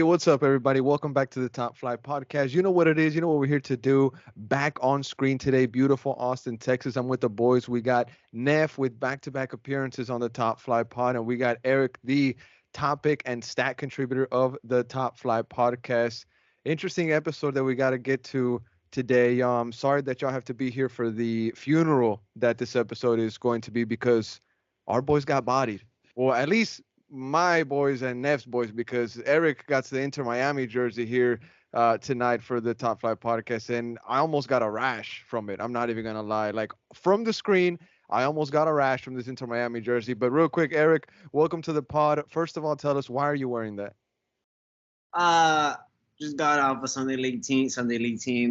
what's up, everybody? Welcome back to the Top Flight Podcast. You know what it is. You know what we're here to do. Back on screen today, beautiful Austin, Texas. I'm with the boys. We got Neff with back-to-back appearances on the Top Flight Pod, and we got Eric, the topic and stat contributor of the Top Flight Podcast. Interesting episode that we got to get to today. Sorry that y'all have to be here for the funeral that this episode is going to be because our boys got bodied. Well, at least my boys and Neff's boys, because Eric got the Inter Miami jersey here tonight for the Top Flight Podcast, and I almost got a rash from it. I'm not even gonna lie. Like from the screen, I almost got a rash from this Inter Miami jersey. But real quick, Eric, welcome to the pod. First of all, tell us, why are you wearing that? Uh, just got off a Sunday league team,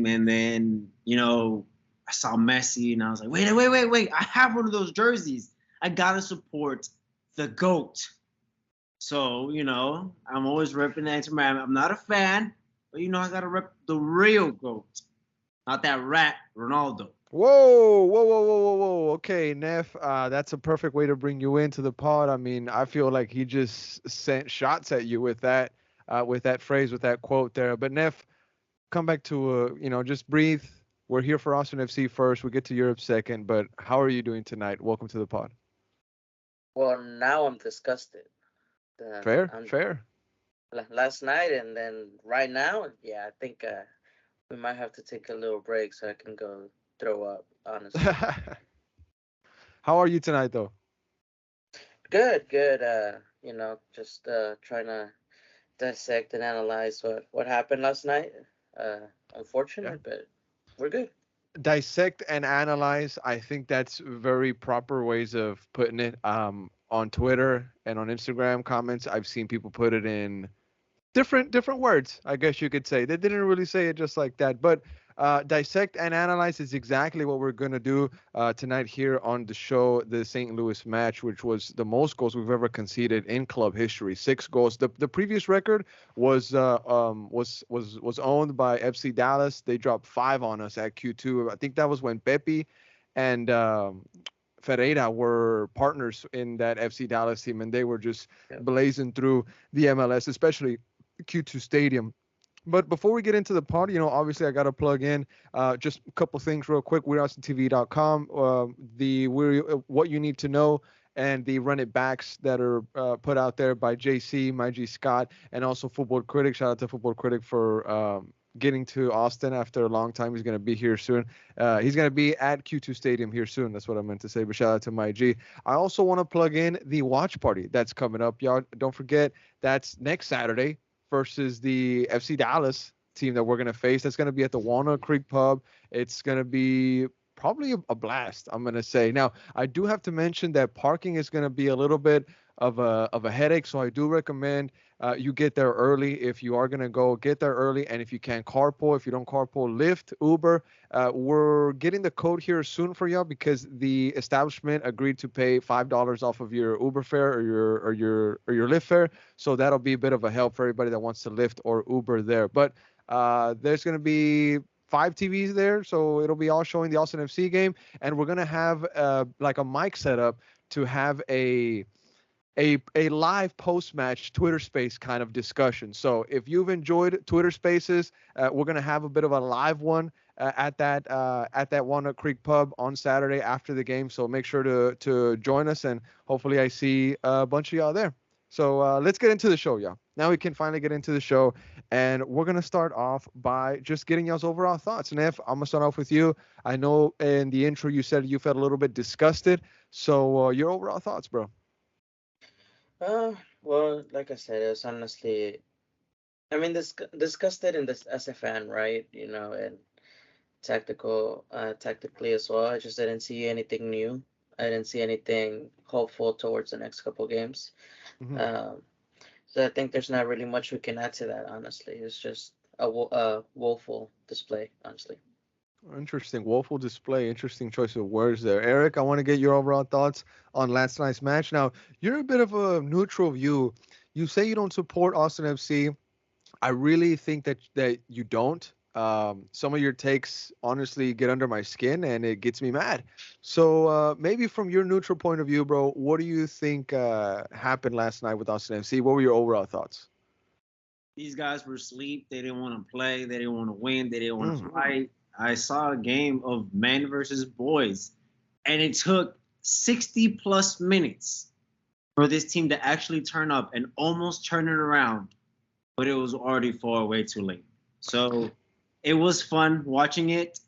and then I saw Messi, and I was like, wait! I have one of those jerseys. I gotta support the GOAT. So I'm always repping the Inter Miami. I'm not a fan, but I gotta rep the real GOAT, not that rat Ronaldo. Whoa. Okay, Neff, that's a perfect way to bring you into the pod. I mean, I feel like he just sent shots at you with that phrase, with that quote there. But Neff, come back to, just breathe. We're here for Austin FC first. We get to Europe second. But how are you doing tonight? Welcome to the pod. Well, now I'm disgusted. Fair. Last night and then right now, yeah, I think we might have to take a little break so I can go throw up, honestly. How are you tonight, though? Good. Just trying to dissect and analyze what happened last night. Unfortunate, but we're good. Dissect and analyze. I think that's very proper ways of putting it. On Twitter and on Instagram comments, I've seen people put it in different words, I guess you could say. They didn't really say it just like that, but dissect and analyze is exactly what we're going to do tonight here on the show. The St. Louis match, which was the most goals we've ever conceded in club history, 6 goals. The previous record was owned by FC Dallas. They dropped 5 on us at Q2. I think that was when Pepe and Ferreira were partners in that FC Dallas team, and they were just blazing through the MLS, especially Q2 Stadium. But before we get into the pod, obviously I got to plug in just a couple things real quick. We're AustinTV.com, what you need to know, and the run it backs that are put out there by JC, my G Scott, and also Football Critic. Shout out to Football Critic for getting to Austin after a long time. He's going to be here soon. He's going to be at Q2 Stadium here soon. That's what I meant to say. But shout out to my G. I also want to plug in the watch party that's coming up. Y'all don't forget, that's next Saturday versus the FC Dallas team that we're going to face. That's going to be at the Walnut Creek Pub. It's going to be probably a blast, I'm going to say. Now, I do have to mention that parking is going to be a little bit of a headache, so I do recommend you get there early. If you are going to go, get there early, and if you can carpool, if you don't carpool, Lyft, Uber. We're getting the code here soon for y'all because the establishment agreed to pay $5 off of your Uber fare or your Lyft fare, so that'll be a bit of a help for everybody that wants to Lyft or Uber there. But there's going to be 5 TVs there, so it'll be all showing the Austin FC game, and we're going to have like a mic set up to have a live post-match Twitter space kind of discussion. So if you've enjoyed Twitter spaces, we're going to have a bit of a live one at that Walnut Creek Pub on Saturday after the game. So make sure to join us, and hopefully I see a bunch of y'all there. So let's get into the show, y'all. Now we can finally get into the show, and we're going to start off by just getting y'all's overall thoughts. And if I'm going to start off with you, I know in the intro you said you felt a little bit disgusted. So your overall thoughts, bro. Well, like I said, it was honestly, I mean, disgusted in this as a fan, right? And tactically as well. I just didn't see anything new. I didn't see anything hopeful towards the next couple games. Mm-hmm. So I think there's not really much we can add to that, honestly. It's just a woeful display, honestly. Interesting. Woeful display. Interesting choice of words there. Eric, I want to get your overall thoughts on last night's match. Now, you're a bit of a neutral view. You say you don't support Austin FC. I really think that you don't. Some of your takes honestly get under my skin and it gets me mad. So maybe from your neutral point of view, bro, what do you think happened last night with Austin FC? What were your overall thoughts? these guys were asleep. They didn't want to play. They didn't want to win. They didn't want to Mm. fight. I saw a game of men versus boys, and it took 60 plus minutes for this team to actually turn up and almost turn it around, but it was already far way too late. So it was fun watching it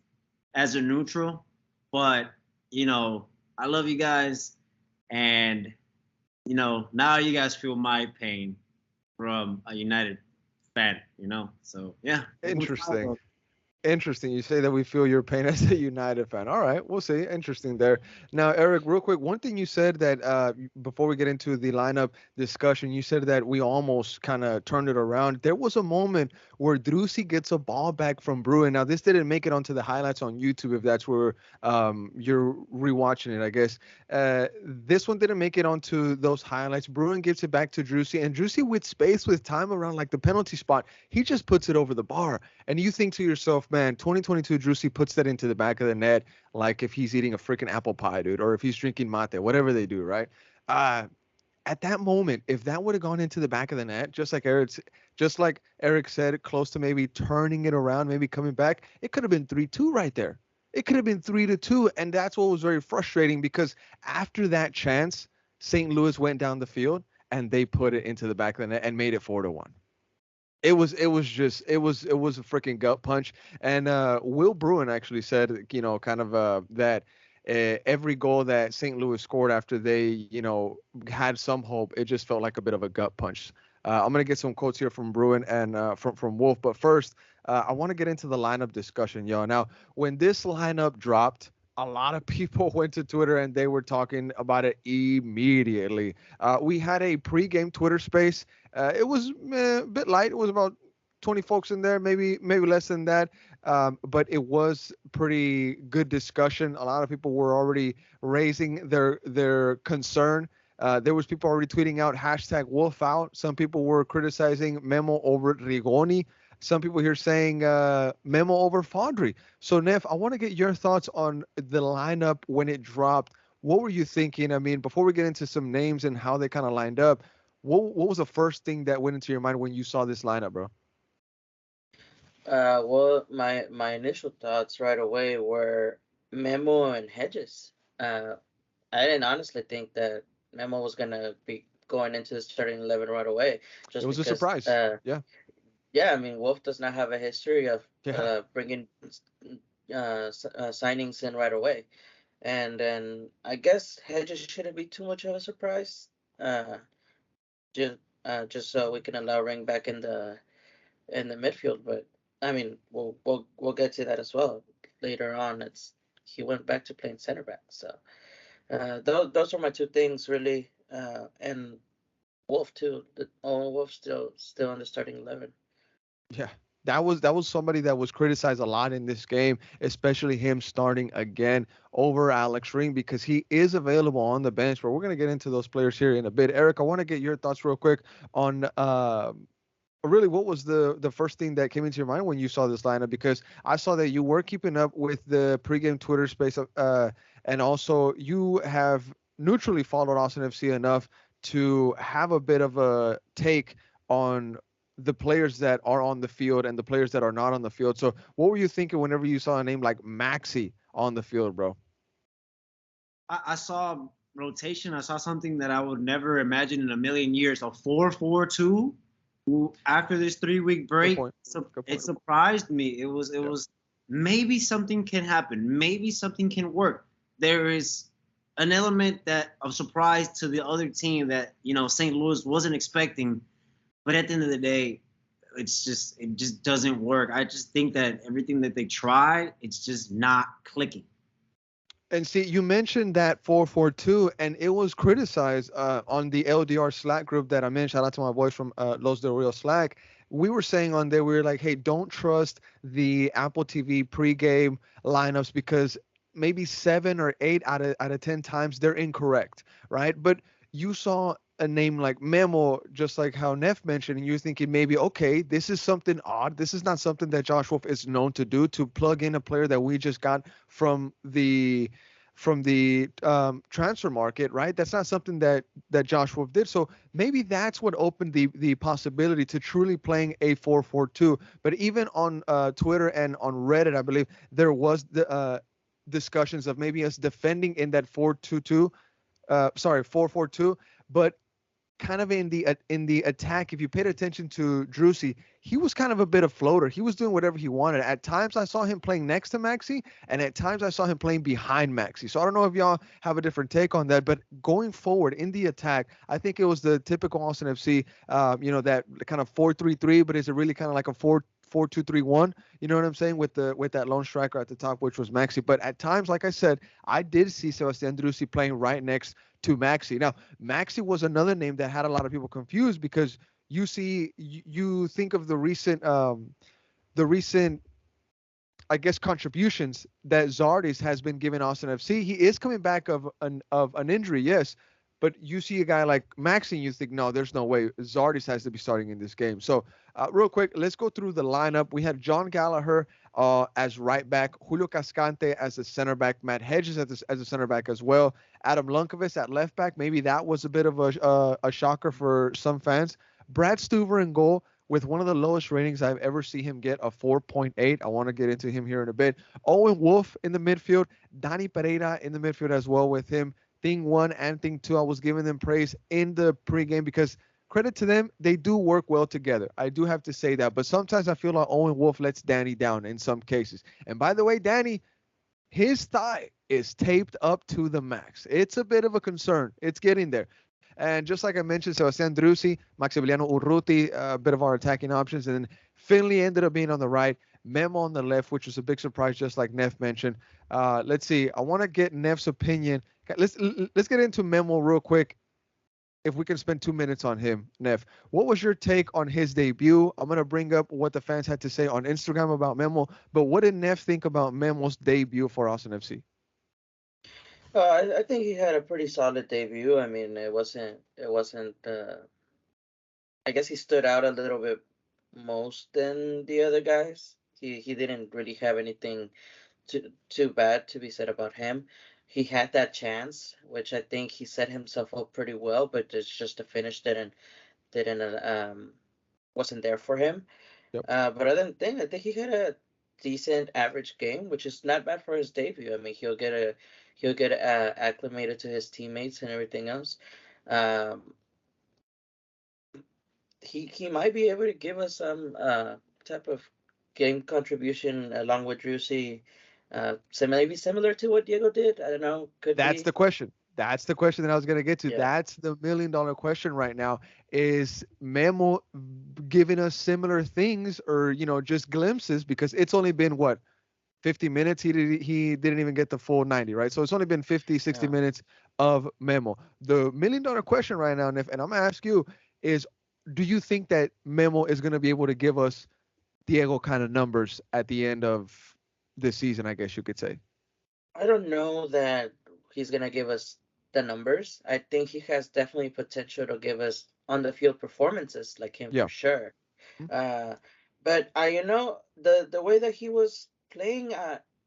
as a neutral, but I love you guys, and now you guys feel my pain from a United fan. So yeah. Interesting. Interesting. You say that we feel your pain as a United fan. All right, we'll see. Interesting there. Now, Eric, real quick, one thing you said that before we get into the lineup discussion, you said that we almost kind of turned it around. There was a moment where Drusi gets a ball back from Bruin. Now, this didn't make it onto the highlights on YouTube, if that's where you're rewatching it, I guess. This one didn't make it onto those highlights. Bruin gives it back to Drusi, and Drusi, with space, with time around like the penalty spot, he just puts it over the bar. And you think to yourself, man, 2022 Drusi puts that into the back of the net like if he's eating a freaking apple pie, dude, or if he's drinking mate, whatever they do, right? At that moment, if that would have gone into the back of the net, just like Eric said, close to maybe turning it around, maybe coming back, it could have been 3-2 right there. It could have been 3-2, and that's what was very frustrating because after that chance, St. Louis went down the field and they put it into the back of the net and made it 4-1. It was a freaking gut punch. And Will Bruin actually said, kind of that every goal that St. Louis scored after they, had some hope, it just felt like a bit of a gut punch. I'm gonna get some quotes here from Bruin and from Wolf, but first, I want to get into the lineup discussion, yo. Now, when this lineup dropped, a lot of people went to Twitter and they were talking about it immediately. We had a pregame Twitter space. It was a bit light. It was about 20 folks in there, maybe less than that. But it was pretty good discussion. A lot of people were already raising their concern. There was people already tweeting out hashtag Wolf out. Some people were criticizing Memo over Rigoni. Some people here saying Memo over Fondry. So, Neff, I want to get your thoughts on the lineup when it dropped. What were you thinking? I mean, before we get into some names and how they kind of lined up, what was the first thing that went into your mind when you saw this lineup, bro? Well, my initial thoughts right away were Memo and Hedges. I didn't honestly think that Memo was gonna be going into the starting 11 right away, It just was a because. surprise. Yeah. Yeah, I mean, Wolf does not have a history of Yeah. bringing signings in right away, and then I guess Hedges shouldn't be too much of a surprise. Uh, just just so we can allow Ring back in the midfield, but I mean, we'll get to that as well later on. It's He went back to playing center back, so those are my two things really, and Wolf too. Wolf still in the starting 11. Yeah. That was somebody that was criticized a lot in this game, especially him starting again over Alex Ring because he is available on the bench. But we're gonna get into those players here in a bit. Eric, I want to get your thoughts real quick on really what was the first thing that came into your mind when you saw this lineup, because I saw that you were keeping up with the pregame Twitter space and also you have neutrally followed Austin FC enough to have a bit of a take on the players that are on the field and the players that are not on the field. So what were you thinking whenever you saw a name like Maxi on the field, bro? I saw rotation. I saw something that I would never imagine in a million years. A 4-4-2 after this 3-week break. Good point. It surprised me. It was maybe something can happen. Maybe something can work. There is an element that of surprise to the other team that St. Louis wasn't expecting. But at the end of the day, it just doesn't work. I just think that everything that they try, it's just not clicking. And see, you mentioned that 4-4-2, and it was criticized on the LDR Slack group that I'm in. Shout out to my boys from Los Del Rio Slack. We were saying on there, we were like, hey, don't trust the Apple TV pregame lineups because maybe 7 or 8 out of 10 times they're incorrect, right? But you saw a name like Memo, just like how Neff mentioned, and you're thinking maybe, okay, this is something odd. This is not something that Josh Wolf is known to do, to plug in a player that we just got from the from the transfer market, right? That's not something that Josh Wolf did. So maybe that's what opened the possibility to truly playing a 4-4-2. But even on Twitter and on Reddit, I believe there was the discussions of maybe us defending in that 4-2-2, sorry, 4-4-2, but kind of in the attack, if you paid attention to Drusy, he was kind of a bit of floater. He was doing whatever he wanted. At times I saw him playing next to Maxi, and at times I saw him playing behind Maxi. So I don't know if y'all have a different take on that, but going forward in the attack, I think it was the typical Austin FC, that kind of 4-3-3, but it's a really kind of like a 4-2-3-1. You know what I'm saying, with that lone striker at the top, which was Maxi. But at times, like I said, I did see Sebastian Drusy playing right next to Maxi. Now, Maxi was another name that had a lot of people confused because you think of the recent I guess contributions that Zardis has been giving Austin FC. He is coming back of an injury, yes, but you see a guy like Maxi, and you think, no, there's no way Zardis has to be starting in this game. So, real quick, let's go through the lineup. We had John Gallagher as right back, Julio Cascante as a center back, Matt Hedges as a center back as well, Adam Lunkovic at left back. Maybe that was a bit of a shocker for some fans. Brad Stuver in goal with one of the lowest ratings I've ever seen him get, a 4.8. I want to get into him here in a bit. Owen Wolf in the midfield, Danny Pereira in the midfield as well with him. Thing 1 and Thing 2, I was giving them praise in the pregame because credit to them, they do work well together. I do have to say that. But sometimes I feel like Owen Wolf lets Danny down in some cases. And by the way, Danny, his thigh is taped up to the max. It's a bit of a concern. It's getting there. And just like I mentioned, Sebastian Drusi, Maximiliano Urruti, a bit of our attacking options. And then Finley ended up being on the right, Memo on the left, which was a big surprise, just like Neff mentioned. Let's see. I want to get Neff's opinion. Let's get into Memo real quick. If we can spend 2 minutes on him, Neff, what was your take on his debut? I'm gonna bring up what the fans had to say on Instagram about Memo, but what did Neff think about Memo's debut for Austin FC? I think he had a pretty solid debut. I mean, it wasn't. I guess he stood out a little bit most than the other guys. He didn't really have anything too bad to be said about him. He had that chance, which I think he set himself up pretty well, but it's just the finish didn't wasn't there for him. Yep. But other than that, I think he had a decent average game, which is not bad for his debut. I mean, he'll get acclimated to his teammates and everything else. Um, he might be able to give us some type of game contribution along with Drusy. So maybe similar to what Diego did. I don't know. Could That's be. the question. That's the question that I was going to get to. Yeah. That's the $1 million question right now. Is Memo giving us similar things or, just glimpses? Because it's only been what, 50 minutes? He didn't even get the full 90, right? So it's only been 50, 60 Yeah. minutes of Memo. The $1 million question right now, Nif, and I'm going to ask you is, do you think that Memo is going to be able to give us Diego kind of numbers at the end of this season, I guess you could say? I don't know that he's gonna give us the numbers. I think he has definitely potential to give us on the field performances like him Yeah. for sure. Mhm. Uh, but the way that he was playing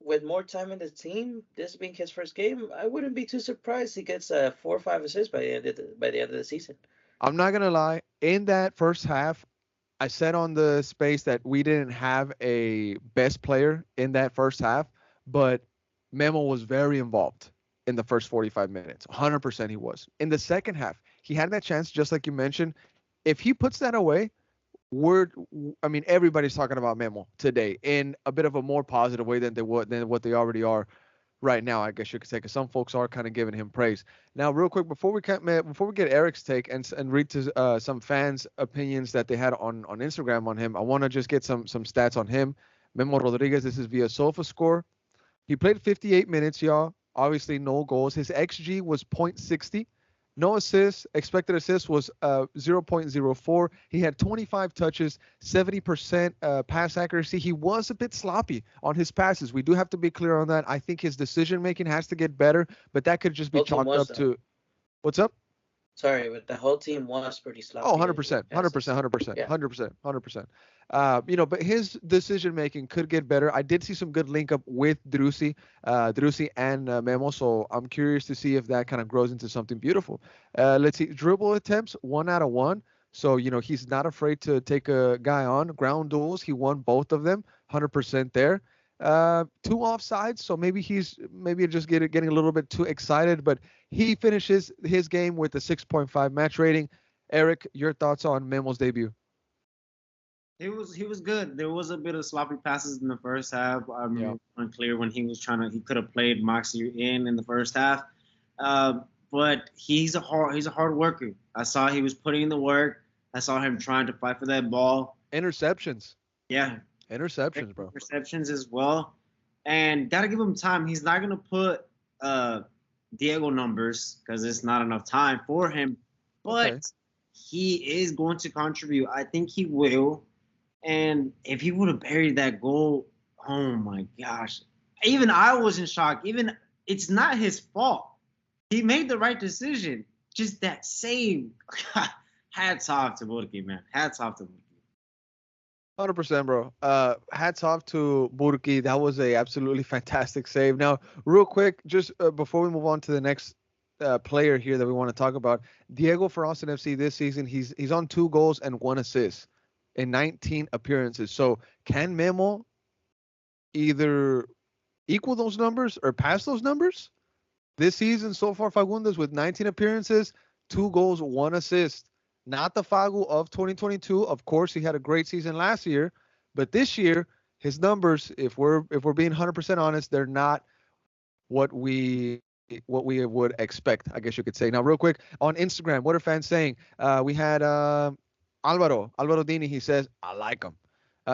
with more time in the team, this being his first game, I wouldn't be too surprised he gets 4 or 5 assists by the end of the season. I'm not going to lie. In that first half, I said on the space that we didn't have a best player in that first half, but Memo was very involved in the first 45 minutes. 100% he was. In the second half, he had that chance, just like you mentioned. If he puts that away, I mean, everybody's talking about Memo today in a bit of a more positive way than what they already are right now, I guess you could say, because some folks are kind of giving him praise. Now, real quick, before we get Eric's take and read to some fans' opinions that they had on Instagram on him, I want to just get some stats on him. Memo Rodriguez, this is via SofaScore. He played 58 minutes, y'all. Obviously, no goals. His XG was .60. No assists. Expected assist was 0.04. He had 25 touches, 70% pass accuracy. He was a bit sloppy on his passes. We do have to be clear on that. I think his decision making has to get better, but that could just be Whole team chalked was up though. to what's up? Sorry, but the whole team was pretty Oh, sloppy with 100%, passes. 100%, 100%, Yeah. 100%, 100%. But his decision making could get better. I did see some good link up with Drusi and Memo. So I'm curious to see if that kind of grows into something beautiful. Let's see, dribble attempts, 1 out of 1. So, he's not afraid to take a guy on. Ground duels, he won both of them, 100% there. Two offsides, so maybe just getting a little bit too excited, but he finishes his game with a 6.5 match rating. Eric, your thoughts on Memo's debut? He was good. There was a bit of sloppy passes in the first half. I Yeah. remember unclear when he could have played Moxie in the first half. Uh, but he's a hard worker. I saw he was putting in the work. I saw him trying to fight for that ball. Interceptions. Yeah, Interceptions, bro. receptions as well. And gotta give him time. He's not gonna put uh, Diego numbers because it's not enough time for him. But Okay. he is going to contribute. I think he will. And if he would have buried that goal, oh my gosh. Even I was in shock. Even it's not his fault. He made the right decision. Just that save. Hats off to Burki, man. Hats off to Burki. 100%, bro. Hats off to Burki. That was a absolutely fantastic save. Now, real quick, just before we move on to the next player here that we want to talk about, Diego for Austin FC this season, he's on 2 goals and 1 assist in 19 appearances. So can Memo either equal those numbers or pass those numbers? This season so far, Fagundes with 19 appearances, 2 goals, 1 assist. Not the Fagu of 2022. Of course, he had a great season last year, but this year his numbers, if we're being 100% honest, they're not what we would expect. I guess you could say. Now, real quick on Instagram, what are fans saying? We had Alvaro Dini. He says, "I like him."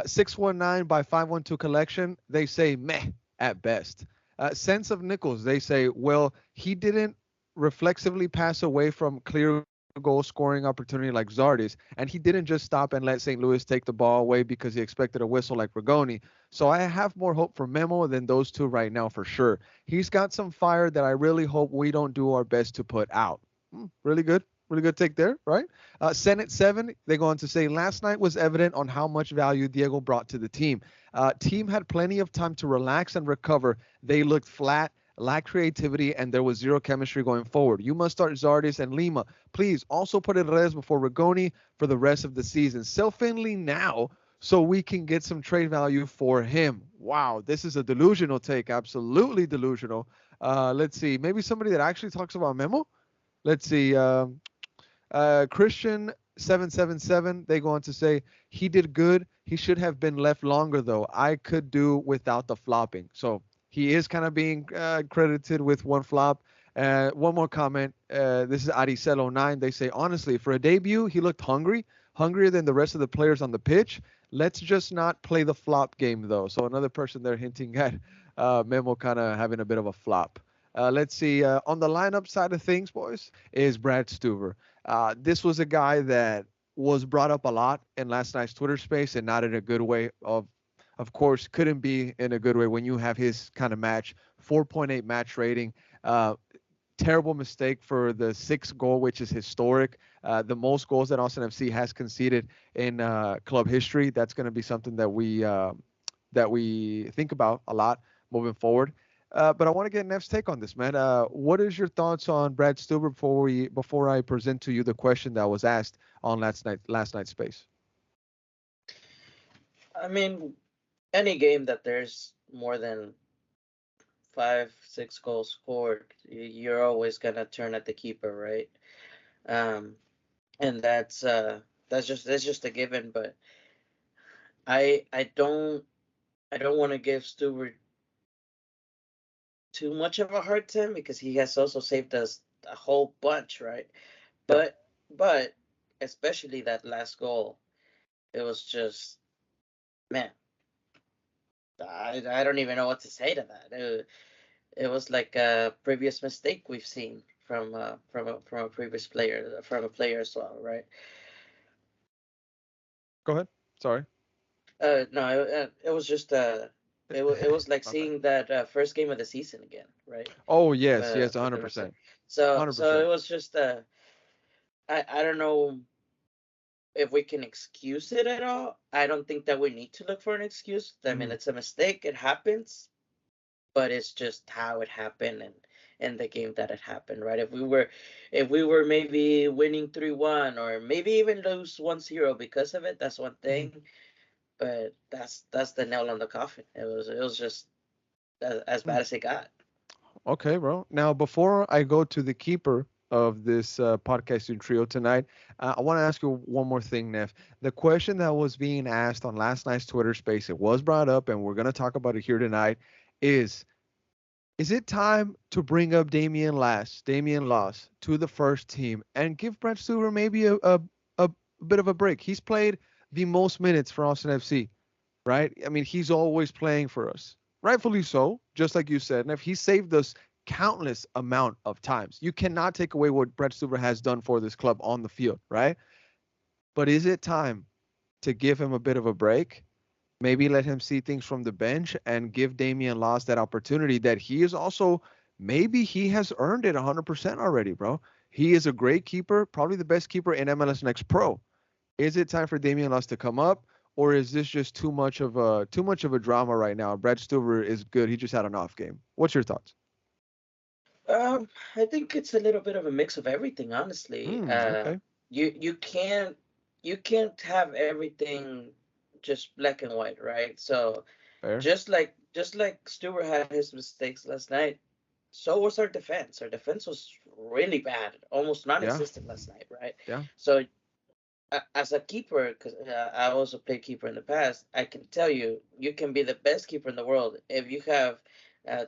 619 by 512 collection. They say meh at best. Sense of Nichols. They say, well, he didn't reflexively pass away from clear goal scoring opportunity like Zardis, and he didn't just stop and let St. Louis take the ball away because he expected a whistle like Rigoni. So I have more hope for Memo than those two right now for sure. He's got some fire that I really hope we don't do our best to put out. Really good. Really good take there, right? Senate 7, they go on to say, last night was evident on how much value Diego brought to the team. Team had plenty of time to relax and recover. They looked flat, lacked creativity, and there was zero chemistry going forward. You must start Zardis and Lima. Please also put Redes before Rigoni for the rest of the season. Sell Finley now so we can get some trade value for him. Wow, this is a delusional take. Absolutely delusional. Let's see. Maybe somebody that actually talks about Memo. Let's see. Christian 777. They go on to say he did good. He should have been left longer though. I could do without the flopping. So he is kind of being credited with one flop. One more comment. This is Aricelo9. They say honestly, for a debut, he looked hungry, hungrier than the rest of the players on the pitch. Let's just not play the flop game though. So another person there hinting at Memo kind of having a bit of a flop. Let's see. On the lineup side of things, boys, is Brad Stuver. This was a guy that was brought up a lot in last night's Twitter space, and not in a good way. Of course, couldn't be in a good way when you have his kind of match, 4.8 match rating. Uh, Terrible mistake for the sixth goal, which is historic. The most goals that Austin FC has conceded in club history. That's going to be something that we think about a lot moving forward. But I want to get Neff's take on this, man. What is your thoughts on Brad Stuber before I present to you the question that was asked on last night's space? I mean, any game that there's more than 5, 6 goals scored, you're always gonna turn at the keeper, right? Um, and that's just a given. But I don't want to give Stewart too much of a hard time because he has also saved us a whole bunch, right? Yep. But especially that last goal, it was just, man. I don't even know what to say to that. It was like a previous mistake we've seen from a previous player, from a player as well, right? Go ahead. Sorry. No, it was just it was like My bad. seeing that first game of the season again, right? Oh yes, yes, With the mistake. 100%, So 100%. it was just I don't know if we can excuse it at all. I don't think that we need to look for an excuse. I mean, Mm. it's a mistake. It happens, but it's just how it happened and the game that it happened, right? If we were maybe winning 3-1 or maybe even lose 1-0 because of it, that's one Mhm. thing. But that's the nail on the coffin. It was just as Mm. bad as it got. Okay, bro. Now, before I go to the keeper of this podcasting trio tonight, I want to ask you one more thing, Neff. The question that was being asked on last night's Twitter space, it was brought up, and we're going to talk about it here tonight, is is it time to bring up Damian Loss to the first team and give Brent Stuber maybe a bit of a break? He's played the most minutes for Austin FC, right? I mean, he's always playing for us, rightfully so, just like you said. And if he saved us countless amount of times, you cannot take away what Brett Stuber has done for this club on the field, right? But is it time to give him a bit of a break? Maybe let him see things from the bench and give Damian Loss that opportunity that he is also, maybe he has earned it 100% already, bro. He is a great keeper, probably the best keeper in MLS Next Pro. Is it time for Damian Luss to come up, or is this just too much of a drama right now? Brad Stuber is good. He just had an off game. What's your thoughts? I think it's a little bit of a mix of everything, honestly. Okay, You can't have everything just black and white, right? So fair. just like Stewart had his mistakes last night, so was our defense. Our defense was really bad, almost Yeah, non-existent last night, right? yeah, So as a keeper, because I also played keeper in the past, I can tell you, you can be the best keeper in the world if you have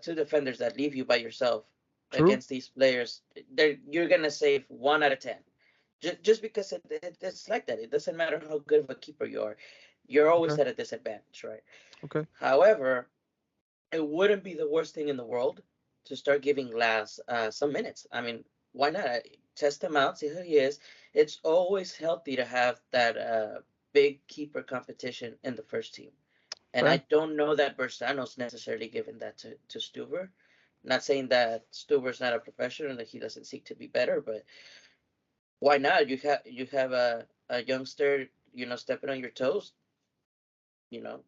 two defenders that leave you by yourself true. against these players. You're gonna save 1 out of 10, just because it's like that. It doesn't matter how good of a keeper you are, you're always Okay, at a disadvantage, right? okay, However, it wouldn't be the worst thing in the world to start giving Glass some minutes. I mean, why not test him out, see who he is? It's always healthy to have that big keeper competition in the first team. And I fair. don't know that Bersano's necessarily given that to Stuber. Not saying that Stuber's not a professional and that he doesn't seek to be better, but why not? You have a youngster, stepping on your toes. You know,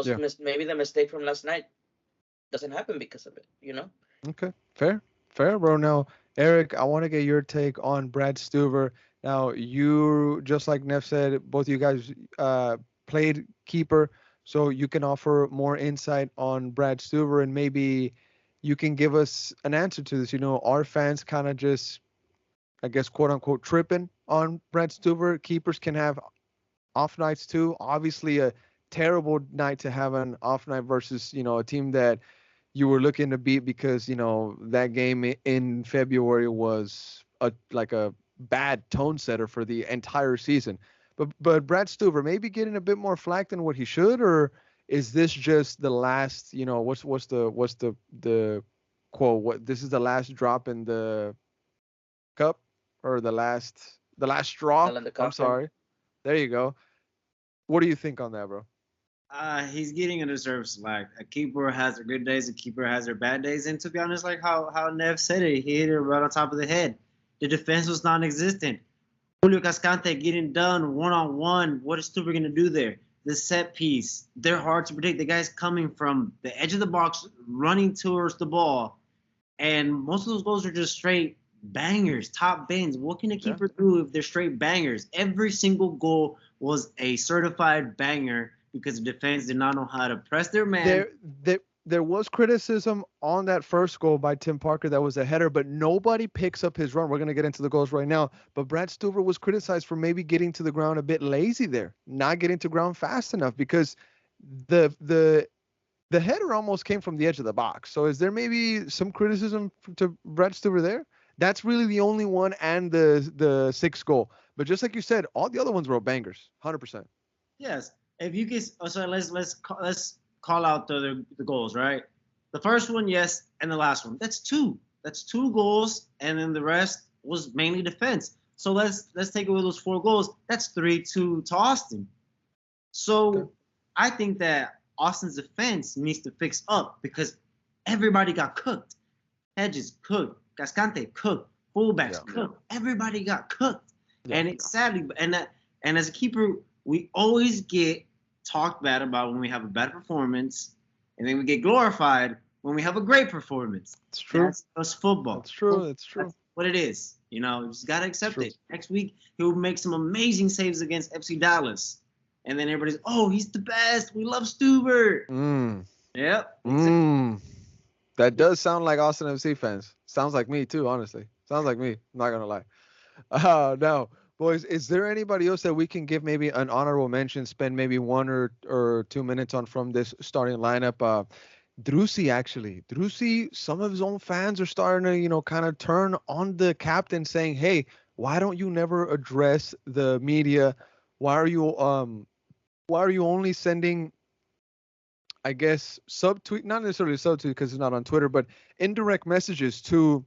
Yeah. maybe the mistake from last night doesn't happen because of it. Okay, fair, fair, bro. Now, Eric, I want to get your take on Brad Stuver. Now, you just like Neff said, both of you guys played keeper, so you can offer more insight on Brad Stuver, and maybe you can give us an answer to this. Our fans kind of just, I guess, quote unquote, tripping on Brad Stuver. Keepers can have off nights too. Obviously, a terrible night to have an off night versus a team that you were looking to beat because that game in February was like a bad tone setter for the entire season. But Brad Stuver maybe getting a bit more flack than what he should, or is this just the last? What's the quote? What this is the last drop in the cup, or the last straw? Nail in the I'm coffin. sorry. There you go. What do you think on that, bro? He's getting a deserved slack. A keeper has their good days, a keeper has their bad days. And to be honest, like how Nev said it, he hit it right on top of the head. The defense was non-existent. Julio Cascante getting done one-on-one. What is Stuber going to do there? The set piece, they're hard to predict. The guy's coming from the edge of the box, running towards the ball. And most of those goals are just straight bangers, top bins. What can a Yeah. keeper do if they're straight bangers? Every single goal was a certified banger because the defense did not know how to press their man. There was criticism on that first goal by Tim Parker that was a header, but nobody picks up his run. We're gonna get into the goals right now, but Brad Stuver was criticized for maybe getting to the ground a bit lazy there, not getting to ground fast enough because the header almost came from the edge of the box. So is there maybe some criticism to Brad Stuver there? That's really the only one, and the sixth goal. But just like you said, all the other ones were bangers, 100%. Yes, if you can. Oh, so let's call out the goals, right? The first one, yes, and the last one. That's two. That's two goals, and then the rest was mainly defense. So let's take away those four goals. That's 3-2 to Austin. Okay. So I think that Austin's defense needs to fix up because everybody got cooked. Hedges cooked. Cascante cooked. fullbacks Yeah. cooked. Everybody got cooked, Yeah. and it's sadly, and as a keeper, we always get talked bad about when we have a bad performance, and then we get glorified when we have a great performance. It's true. That's football. That's true. It's true. That's what it is. You know, you just gotta It's accept true. it. Next week he'll make some amazing saves against FC Dallas, and then everybody's, oh, he's the best. We love Stuber. Mm. Yep. Mm. That does sound like Austin FC fans. Sounds like me too, honestly. Sounds like me. I'm not gonna lie. Now, boys, is there anybody else that we can give maybe an honorable mention? Spend maybe 1 or 2 minutes on from this starting lineup. Drusi actually, Drusi. Some of his own fans are starting to, kind of turn on the captain, saying, "Hey, why don't you never address the media? Why are you only sending, I guess, subtweet, not necessarily subtweet because it's not on Twitter, but indirect messages to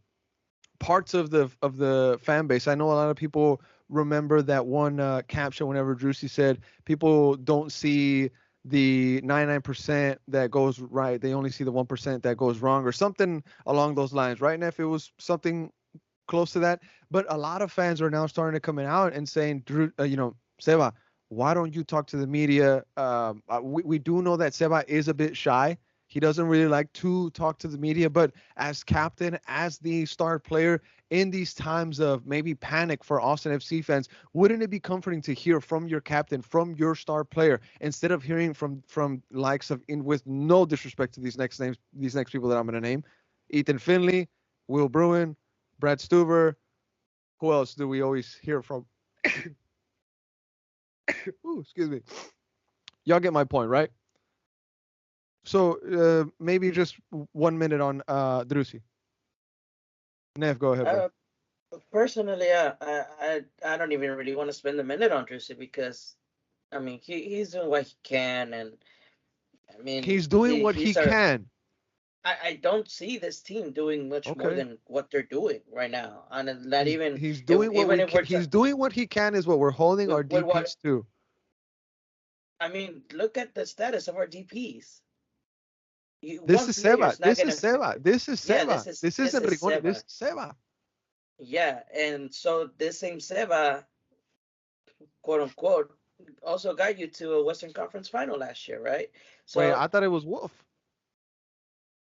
parts of the fan base. I know a lot of people remember that one caption whenever Drusi said people don't see the 99% that goes right, they only see the 1% that goes wrong, or something along those lines, right? And if it was something close to that, but a lot of fans are now starting to coming out and saying, Seba, why don't you talk to the media? We do know that Seba is a bit shy. He doesn't really like to talk to the media, but as captain, as the star player in these times of maybe panic for Austin FC fans, wouldn't it be comforting to hear from your captain, from your star player, instead of hearing from likes of, in with no disrespect to these next names, these next people that I'm going to name, Ethan Finley, Will Bruin, Brad Stuber. Who else do we always hear from? Ooh, excuse me. Y'all get my point, right? So maybe just 1 minute on Drusi. Nev, go ahead, bro. Personally, I don't even really want to spend a minute on Drusi because, I mean, he's doing what he can, and I mean, He's doing what he can. I don't see this team doing much more than what they're doing right now, and not even he's doing what even we if we're he's doing what he can is what we're holding our DPs to. I mean, look at the status of our DPs. This is Seba. This is Seba. This is Seba. This isn't Rigoni. This is Seba. Yeah, and so this same Seba, quote unquote, also got you to a Western Conference final last year, right? So wait, I thought it was Wolf.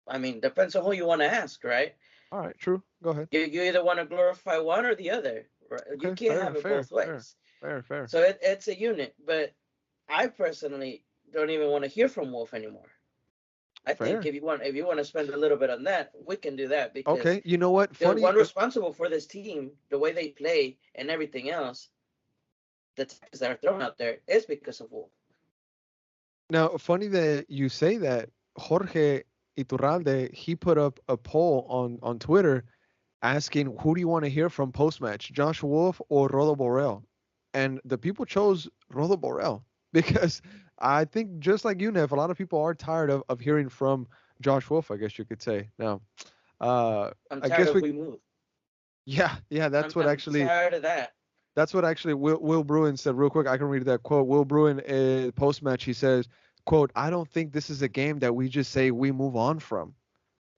I mean, depends on who you want to ask, right? All right, true. Go ahead. You either want to glorify one or the other. Right? Okay, You can't have it both ways. Fair. So it's a unit, but I personally don't even want to hear from Wolf anymore. I think if you want to spend a little bit on that, we can do that because okay, you know what? Funny, the one responsible for this team, the way they play and everything else, the tactics that are thrown out there is because of Wolf. Now, funny that you say that. Jorge Iturralde, he put up a poll on Twitter asking who do you want to hear from post-match, Josh Wolf or Rodo Borrell? And the people chose Rodo Borrell because I think just like you, Nev, a lot of people are tired of hearing from Josh Wolf, I guess you could say. Now, I'm tired I guess of we move. Yeah, I'm tired of that. That's what actually Will Bruin said real quick. I can read that quote. Will Bruin, post-match, he says, quote, I don't think this is a game that we just say we move on from.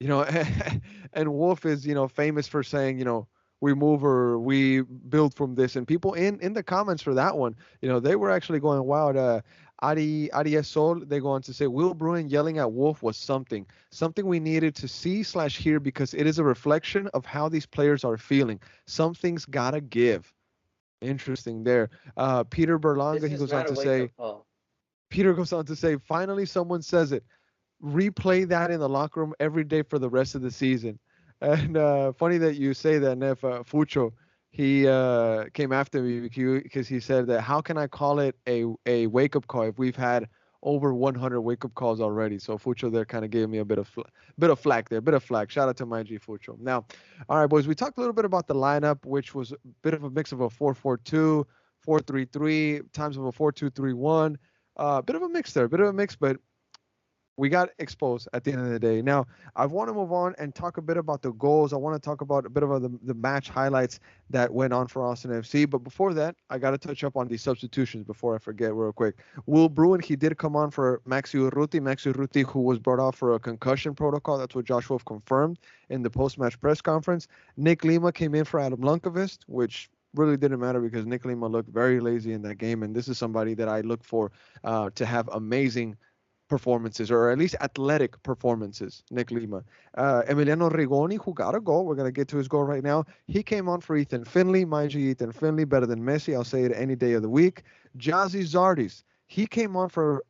And Wolf is, famous for saying, we move or we build from this. And people in the comments for that one, they were actually going wild. Ari Sol, they go on to say, Will Bruin yelling at Wolf was something we needed to see/hear because it is a reflection of how these players are feeling. Something's gotta give. Interesting there. Peter Berlanga, he goes on to say, Peter goes on to say, finally someone says it. Replay that in the locker room every day for the rest of the season. And funny that you say that, Nef. Fucho, he came after me because he said that how can I call it a wake-up call if we've had over 100 wake-up calls already? So Fucho there kind of gave me a bit of flack there, Shout out to my G Fucho. Now, all right, boys, we talked a little bit about the lineup, which was a bit of a mix of a 4-4-2, 4-3-3, times of a 4-2-3-1. Bit of a mix there, but We got exposed at the end of the day. Now, I want to move on and talk a bit about the goals. I want to talk about a bit of the match highlights that went on for Austin FC. But before that, I got to touch up on these substitutions before I forget real quick. Will Bruin, he did come on for Maxi Urruti. Maxi Urruti, who was brought off for a concussion protocol. That's what Josh Wolf confirmed in the post-match press conference. Nick Lima came in for Adam Lunkovist, which really didn't matter because Nick Lima looked very lazy in that game. And this is somebody that I look for to have amazing performances, or at least athletic performances. Nick Lima. Emiliano Rigoni, who got a goal. We're going to get to his goal right now. He came on for Ethan Finley. Mind you, Ethan Finley, better than Messi. I'll say it any day of the week. Jazzy Zardis. He came on for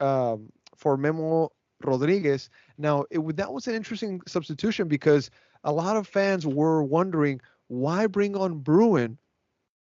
Memo Rodriguez. Now, that was an interesting substitution because a lot of fans were wondering why bring on Bruin,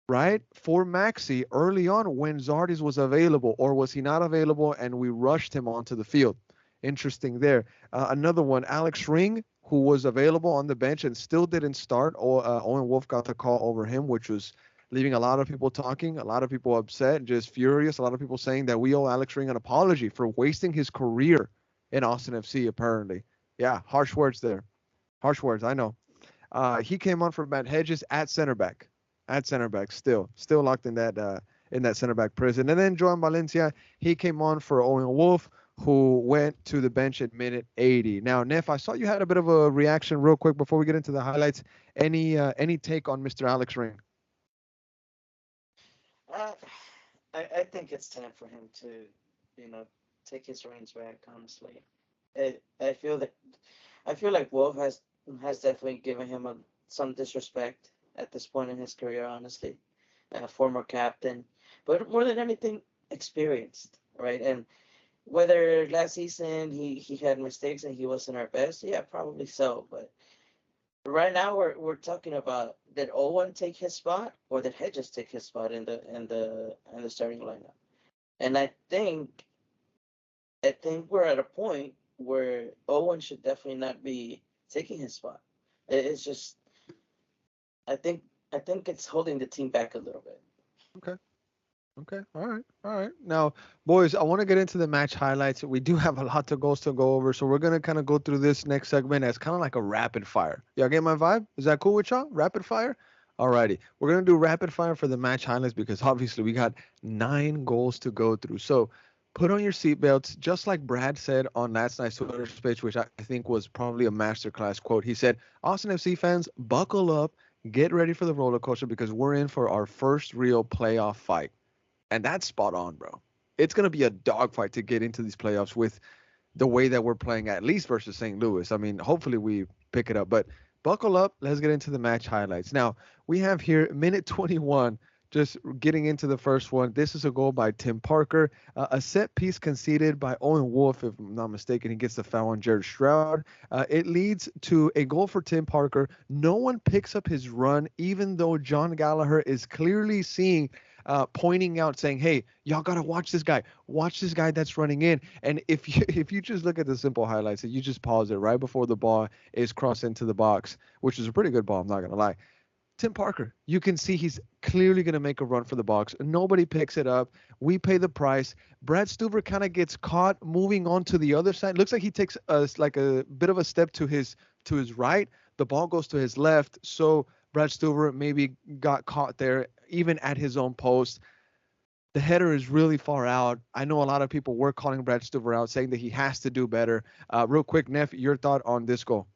right, for Maxi early on when Zardis was available, or was he not available and we rushed him onto the field? Interesting there. Another one, Alex Ring, who was available on the bench and still didn't start. Owen Wolf got the call over him, which was leaving a lot of people talking, a lot of people upset, just furious. A lot of people saying that we owe Alex Ring an apology for wasting his career in Austin FC, apparently. Yeah, harsh words there. Harsh words, I know. He came on for Matt Hedges at center back. At center back, still locked in that center back prison. And then Joan Valencia, he came on for Owen Wolf, who went to the bench at minute 80. Now, Neff, I saw you had a bit of a reaction real quick before we get into the highlights. Any take on Mr. Alex Ring? Uh, I think it's time for him to, you know, take his reins back. Honestly, I feel that I feel like Wolf has definitely given him some disrespect at this point in his career. Honestly, former captain, but more than anything, experienced, right? And whether last season he had mistakes and he wasn't our best, yeah, probably so. But right now we're talking about, did Owen take his spot or did Hedges take his spot in the starting lineup? And I think we're at a point where Owen should definitely not be taking his spot. It's just I think it's holding the team back a little bit. Okay. Okay. All right. All right. Now, boys, I want to get into the match highlights. We do have a lot of goals to go over, so we're gonna kind of go through this next segment as kind of like a rapid fire. Y'all get my vibe? Is that cool with y'all? Rapid fire? Alrighty. We're gonna do rapid fire for the match highlights because obviously we got 9 goals to go through. So put on your seatbelts, just like Brad said on last night's Twitter speech, which I think was probably a masterclass quote. He said, "Austin FC fans, buckle up, get ready for the roller coaster because we're in for our first real playoff fight." And that's spot on, bro. It's going to be a dogfight to get into these playoffs with the way that we're playing, at least versus St. Louis. I mean, hopefully we pick it up, but buckle up. Let's get into the match highlights. Now, we have here minute 21, just getting into the first one. This is a goal by Tim Parker, a set piece conceded by Owen Wolf, if I'm not mistaken. He gets the foul on Jared Stroud. It leads to a goal for Tim Parker. No one picks up his run, even though John Gallagher is clearly seeing pointing out, saying, "Hey, y'all gotta watch this guy that's running in." And if you if you just look at the simple highlights, and you just pause it right before the ball is crossed into the box, which is a pretty good ball, I'm not gonna lie. Tim Parker, you can see he's clearly going to make a run for the box. Nobody picks it up. We pay the price. Brad Stuver kind of gets caught moving on to the other side. Looks like he takes like a bit of a step to his right. The ball goes to his left. So Brad Stuver maybe got caught there, even at his own post. The header is really far out. I know a lot of people were calling Brad Stuver out, saying that he has to do better. Real quick, Neff, your thought on this goal?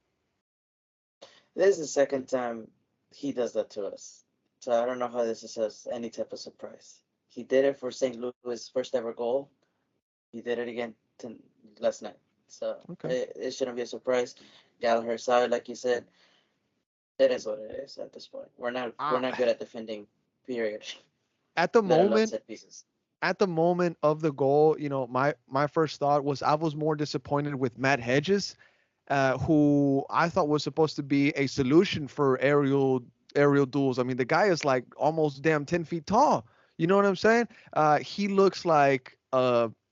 This is the second time he does that to us. So I don't know how this is any type of surprise. He did it for St. Louis' first ever goal. He did it again last night. So Okay. it shouldn't be a surprise. Gallagher side, like you said, it is what it is at this point. We're not good at defending, period. At the Let alone moment, set pieces. of the goal, my first thought was I was more disappointed with Matt Hedges, who I thought was supposed to be a solution for aerial duels. I mean, the guy is like almost damn 10 feet tall. You know what I'm saying? He looks like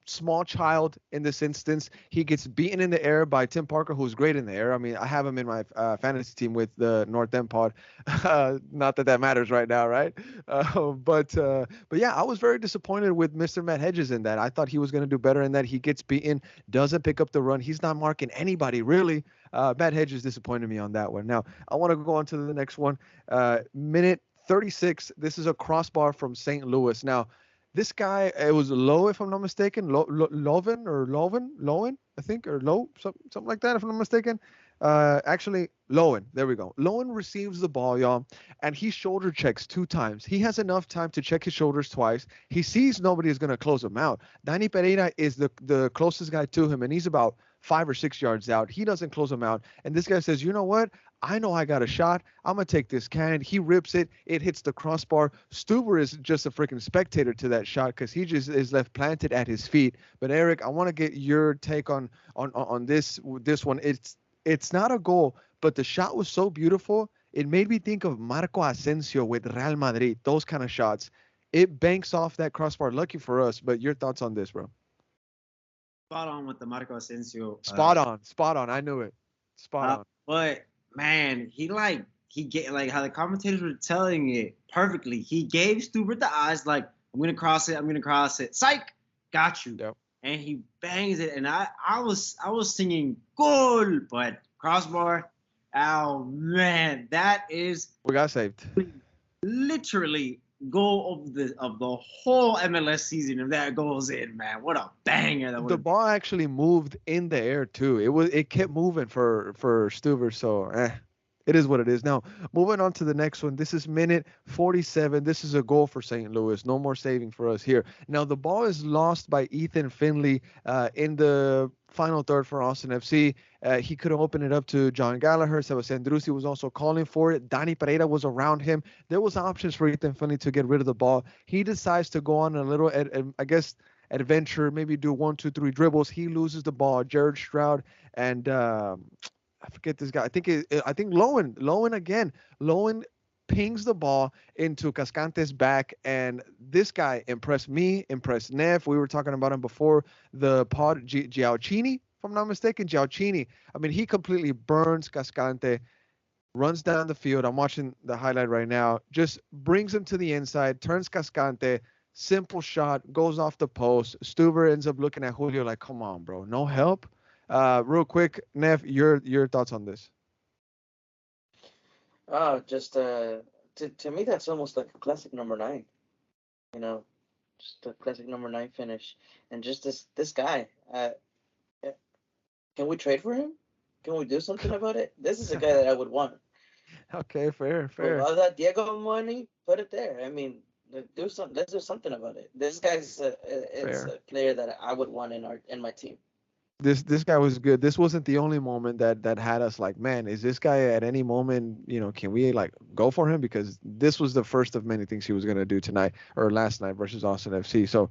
small child in this instance. He gets beaten in the air by Tim Parker, who's great in the air. I mean, I have him in my fantasy team with the North End pod. Not that that matters right now, right? But yeah, I was very disappointed with Mr. Matt Hedges in that. I thought he was going to do better in that. He gets beaten, doesn't pick up the run. He's not marking anybody really. Matt Hedges disappointed me on that one. Now I want to go on to the next one. Minute 36. This is a crossbar from St. Louis. Now, this guy, it was Lowe, if I'm not mistaken, Lowen, I think, or Lowe, something like that, if I'm not mistaken. Actually, Lowen, there we go. Lowen receives the ball, y'all, and he shoulder checks 2 times. He has enough time to check his shoulders twice. He sees nobody is going to close him out. Danny Pereira is the closest guy to him, and he's about 5 or 6 yards out. He doesn't close him out. And this guy says, you know what? I know I got a shot. I'm going to take this cannon. He rips it. It hits the crossbar. Stuber is just a freaking spectator to that shot because he just is left planted at his feet. But Eric, I want to get your take on this one. It's not a goal, but the shot was so beautiful. It made me think of Marco Asensio with Real Madrid, those kind of shots. It banks off that crossbar. Lucky for us, but your thoughts on this, bro? Spot on with the Marco Asensio. Spot on. I knew it. Spot on. But man, he get like how the commentators were telling it perfectly. He gave Stuber the eyes, like, I'm gonna cross it. Psych, got you. Yep. And he bangs it, and I was singing goal, but crossbar. Oh man, that is We got saved. literally goal of the whole MLS season. If that goes in, man, what a banger that was. The ball actually moved in the air too. It kept moving for Stuber. So it is what it is. Now moving on to the next one. This is minute 47. This is a goal for St. Louis. No more saving for us here. Now the ball is lost by Ethan Finley in the final third for Austin FC. He could have opened it up to John Gallagher. Sebastian Drusi was also calling for it. Danny Pereira was around him. There was options for Ethan Finley to get rid of the ball. He decides to go on a little, I guess, adventure, maybe do 1, 2, 3 dribbles. He loses the ball. Jared Stroud and I forget this guy. I think Lowen again. Lowen pings the ball into Cascante's back, and this guy impressed me, impressed Neff. We were talking about him before the pod. Giaucini, if I'm not mistaken, Giaucini. I mean, he completely burns Cascante, runs down the field. I'm watching the highlight right now. Just brings him to the inside, turns Cascante. Simple shot, goes off the post. Stuber ends up looking at Julio like, come on, bro, no help. Real quick, Neff, your thoughts on this? Oh, just to me, that's almost like a classic number 9. You know, just a classic number 9 finish, and just this guy. Can we trade for him? Can we do something about it? This is a guy that I would want. Okay, fair. With all that Diego money, put it there. I mean, let's do something about it. This guy's a player that I would want in my team. This guy was good. This wasn't the only moment that had us like, man, is this guy at any moment, can we like go for him? Because this was the first of many things he was gonna do tonight or last night versus Austin FC. So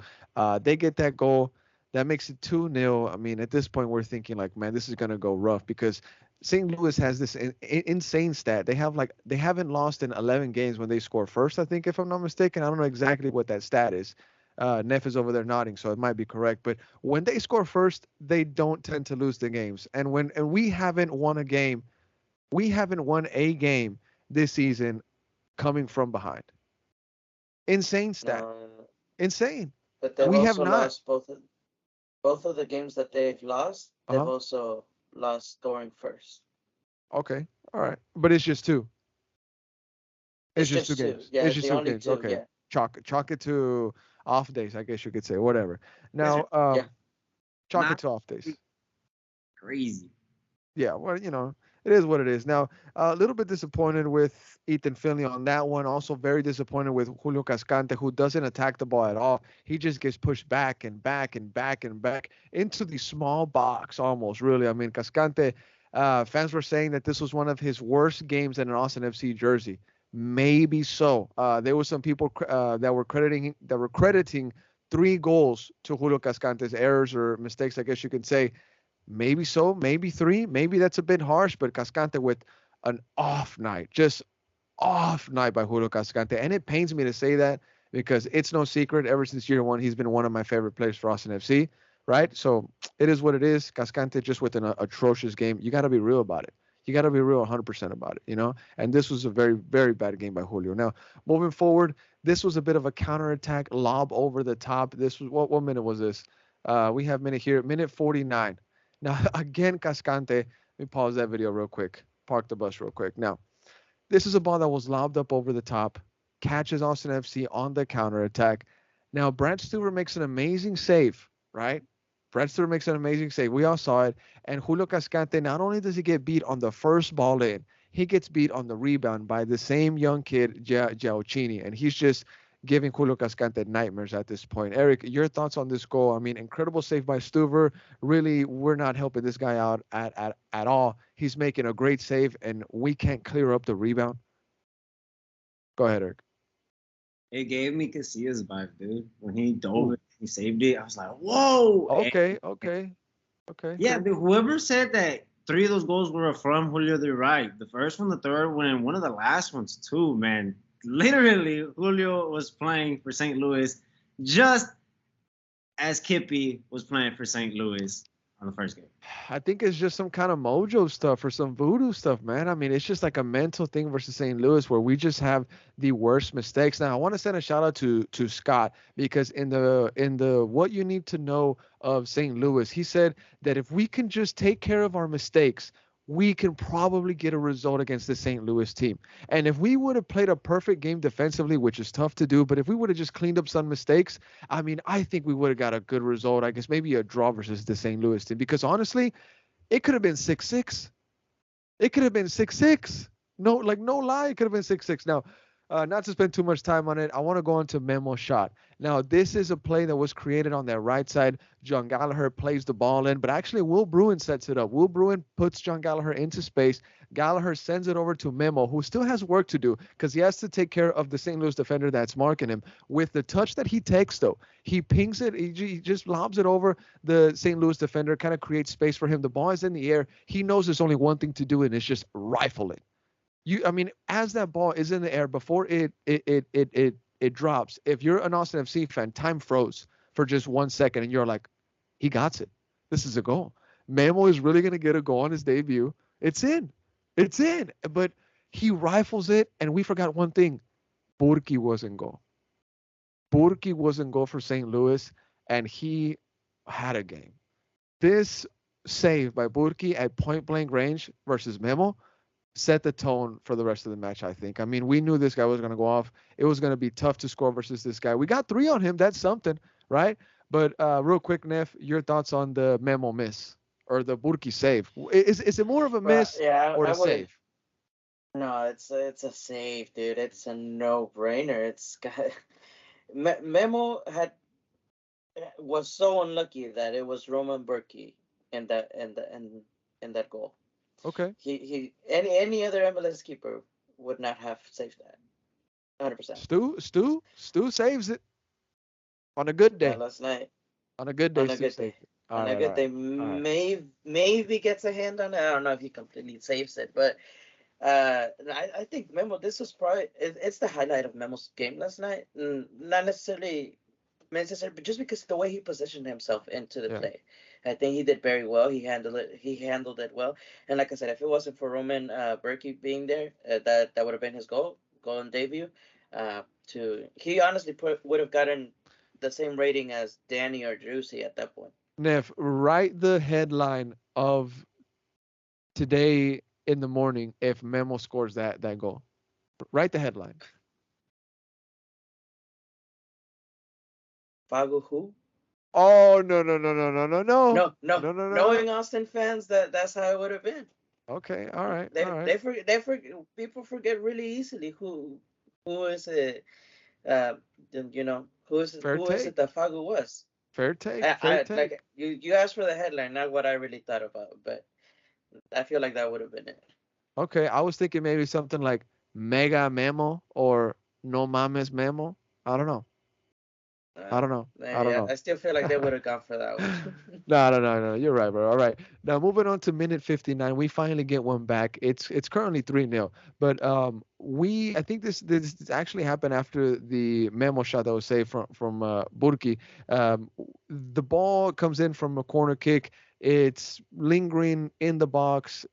they get that goal. That makes it 2-0. I mean, at this point, we're thinking like, man, this is gonna go rough because St. Louis has this insane stat. They haven't lost in 11 games when they score first. I think, if I'm not mistaken, I don't know exactly what that stat is. Neff is over there nodding, so it might be correct. But when they score first, they don't tend to lose the games. And we haven't won a game this season coming from behind. Insane stat. Insane. But they've we also have not lost both of the games that they've lost. They've also lost scoring first. Okay, all right, but it's just 2. It's just 2 games. Yeah, it's just 2 games. 2, Okay, yeah. Chalk it to off days, I guess you could say. Whatever. Now, chalk it to off days. Crazy. Yeah, well, it is what it is. Now, a little bit disappointed with Ethan Finley on that one. Also very disappointed with Julio Cascante, who doesn't attack the ball at all. He just gets pushed back and back and back and back into the small box almost, really. I mean, Cascante, fans were saying that this was one of his worst games in an Austin FC jersey. Maybe so. There were some people that were crediting 3 goals to Julio Cascante's errors or mistakes, I guess you could say. Maybe so, maybe 3. Maybe that's a bit harsh, but Cascante with an off night, just off night by Julio Cascante. And it pains me to say that because it's no secret, ever since year 1, he's been one of my favorite players for Austin FC. right? So it is what it is. Cascante just with an atrocious game. You got to be real about it. You got to be real 100% about it, you know? And this was a very, very bad game by Julio. Now, moving forward, this was a bit of a counterattack lob over the top. This was, what minute was this? We have minute here, minute 49. Now, again, Cascante, let me pause that video real quick. Park the bus real quick. Now, this is a ball that was lobbed up over the top, catches Austin FC on the counterattack. Now, Brad Stewart makes an amazing save, right? Brad Stewart makes an amazing save. We all saw it. And Julio Cascante, not only does he get beat on the first ball in, he gets beat on the rebound by the same young kid, Giaucini. And he's just giving Julio Cascante nightmares at this point. Eric, your thoughts on this goal? I mean, incredible save by Stuver. Really, we're not helping this guy out at all. He's making a great save, and we can't clear up the rebound. Go ahead, Eric. It gave me Casillas vibe, dude. When he dove it, he saved it. I was like, whoa. Okay, And okay, okay. yeah, Cool. dude, whoever said that three of those goals were from Julio, they're right. The first one, the third one, and one of the last ones too, man. Literally, Julio was playing for St. Louis just as Kippy was playing for St. Louis on the first game. I think it's just some kind of mojo stuff or some voodoo stuff, man. I mean, it's just like a mental thing versus St. Louis where we just have the worst mistakes. Now, I want to send a shout out to Scott because in the what you need to know of St. Louis, he said that if we can just take care of our mistakes, we can probably get a result against the St. Louis team. And if we would have played a perfect game defensively, which is tough to do, but if we would have just cleaned up some mistakes, I mean, I think we would have got a good result. I guess maybe a draw versus the St. Louis team. Because honestly, it could have been 6-6. It could have been 6-6. No, like no lie, it could have been 6-6. Now, not to spend too much time on it, I want to go on to Memo's shot. Now, this is a play that was created on that right side. John Gallagher plays the ball in, but actually Will Bruin sets it up. Will Bruin puts John Gallagher into space. Gallagher sends it over to Memo, who still has work to do because he has to take care of the St. Louis defender that's marking him. With the touch that he takes, though, he pings it. He just lobs it over the St. Louis defender, kind of creates space for him. The ball is in the air. He knows there's only one thing to do, and it's just rifle it. I mean, as that ball is in the air before it drops, if you're an Austin FC fan, time froze for just 1 second, and you're like, he got it. This is a goal. Memo is really gonna get a goal on his debut. It's in. It's in. But he rifles it, and we forgot one thing. Burki was in goal. Burki was in goal for St. Louis, and he had a game. This save by Burki at point blank range versus Memo set the tone for the rest of the match, I think. I mean, we knew this guy was going to go off. It was going to be tough to score versus this guy. We got three on him. That's something, right? But real quick, Neff, your thoughts on the Memo miss or the Burki save? Is it more of a But miss yeah, or I a would. save? No, it's a save, dude. It's a no brainer. It's got Memo had was so unlucky that it was Roman Burki in that goal. Okay. He any other MLS keeper would not have saved that. 100%. Stu saves it on a good Not day. last night. On a good day, On a Stu good saves day. it. All On a right, all good day, right, all right. maybe gets a hand on it. I don't know if he completely saves it, but I think Memo. This was probably it's the highlight of Memo's game last night. Not necessarily, but just because the way he positioned himself into the Yeah. play, I think he did very well. He handled it well. And like I said, if it wasn't for Roman Berkey being there, that would have been his goal in debut. He honestly would have gotten the same rating as Danny or Juicy at that point. Neff, write the headline of today in the morning if Memo scores that goal. Write the headline. Fago who? Oh no no no no no no no No, no. no no no no. Knowing Austin fans, that's how it would have been. Okay, all right, They all right. they forget they forget people forget really easily who is it you know Fair who is it take. that Fago was. Fair take. Fair I take. like you asked for the headline, not what I really thought about, but I feel like that would have been it. Okay, I was thinking maybe something like Mega Memo or No Mames Memo. I don't know. I don't know. I don't Yeah, know. I still feel like they would have gone for that one. No, no, no, no. You're right, bro. All right. Now moving on to minute 59, we finally get one back. It's currently 3-0. But I think this actually happened after the memo shot that was saved from Burki. The ball comes in from a corner kick. It's lingering in the box.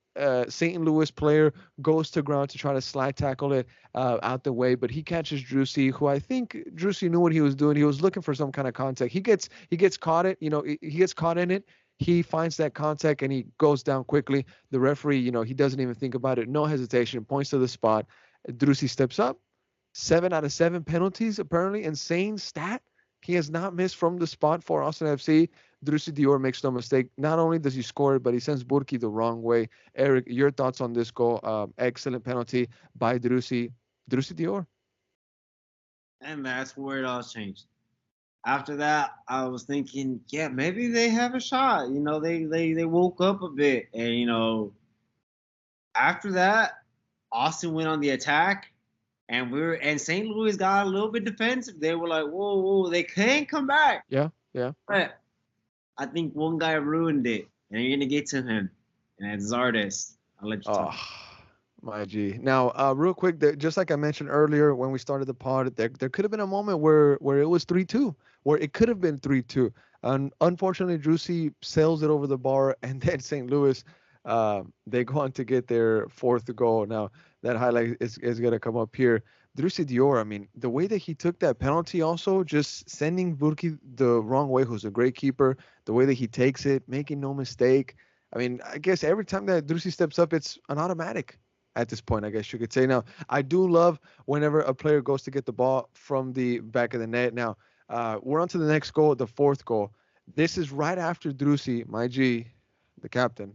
St. Louis player goes to ground to try to slide tackle it out the way, but he catches Drusy, who I think Drusy knew what he was doing. He was looking for some kind of contact. He gets caught it, he gets caught in it. He finds that contact and he goes down quickly. The referee, he doesn't even think about it. No hesitation, points to the spot. Drusy steps up. 7 out of 7 penalties, apparently. Insane stat. He has not missed from the spot for Austin FC. Drusy Dior makes no mistake. Not only does he score it, but he sends Burki the wrong way. Eric, your thoughts on this goal? Excellent penalty by Drusy Dior. And that's where it all changed. After that, I was thinking, yeah, maybe they have a shot. They woke up a bit, and after that, Austin went on the attack, and St. Louis got a little bit defensive. They were like, whoa, whoa, they can't come back. Yeah, yeah. But I think one guy ruined it, and you're gonna get to him, and that's Zardes. I'll let you Oh, talk. my G. Now, real quick, just like I mentioned earlier when we started the pod, there could have been a moment where it was 3-2, where it could have been 3-2. And unfortunately, Drusy sails it over the bar, and then St. Louis, they go on to get their fourth goal. Now, that highlight is going to come up here. Drusy Dior, I mean, the way that he took that penalty also, just sending Burki the wrong way, who's a great keeper, the way that he takes it, making no mistake. I mean, I guess every time that Drusy steps up, it's an automatic at this point, I guess you could say. Now, I do love whenever a player goes to get the ball from the back of the net. Now, we're on to the next goal, the fourth goal. This is right after Drusy, my G, the captain,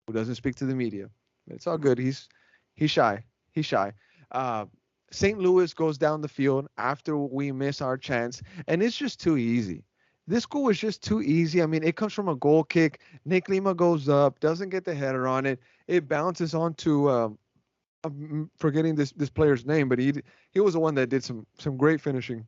who doesn't speak to the media. It's all good. He's shy. He's shy. Uh, St. Louis goes down the field after we miss our chance, and it's just too easy. This goal is just too easy. I mean, it comes from a goal kick. Nick Lima goes up, doesn't get the header on it. It bounces onto I'm forgetting this player's name, but he was the one that did some great finishing.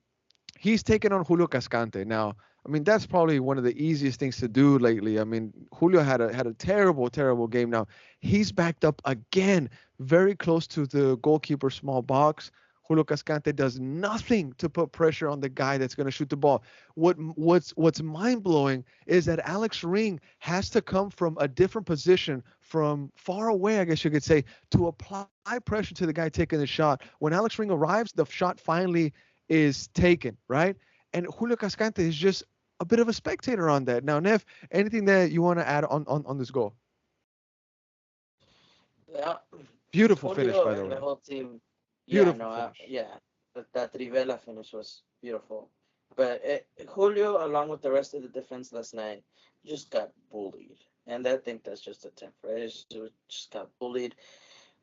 He's taken on Julio Cascante. Now, I mean, that's probably one of the easiest things to do lately. I mean, Julio had a terrible, terrible game. Now, he's backed up again, very close to the goalkeeper small box. Julio Cascante does nothing to put pressure on the guy that's going to shoot the ball. What's mind blowing is that Alex Ring has to come from a different position, from far away, I guess you could say, to apply pressure to the guy taking the shot. When Alex Ring arrives, the shot finally is taken, right? And Julio Cascante is just a bit of a spectator on that. Now, Neff, anything that you want to add on this goal? Yeah, Beautiful finish, Julio by the and the way. whole team. Yeah, Beautiful no, finish. yeah, that Rivela finish was beautiful. But Julio, along with the rest of the defense last night, just got bullied, and I think that's just a temp, right? Just got bullied.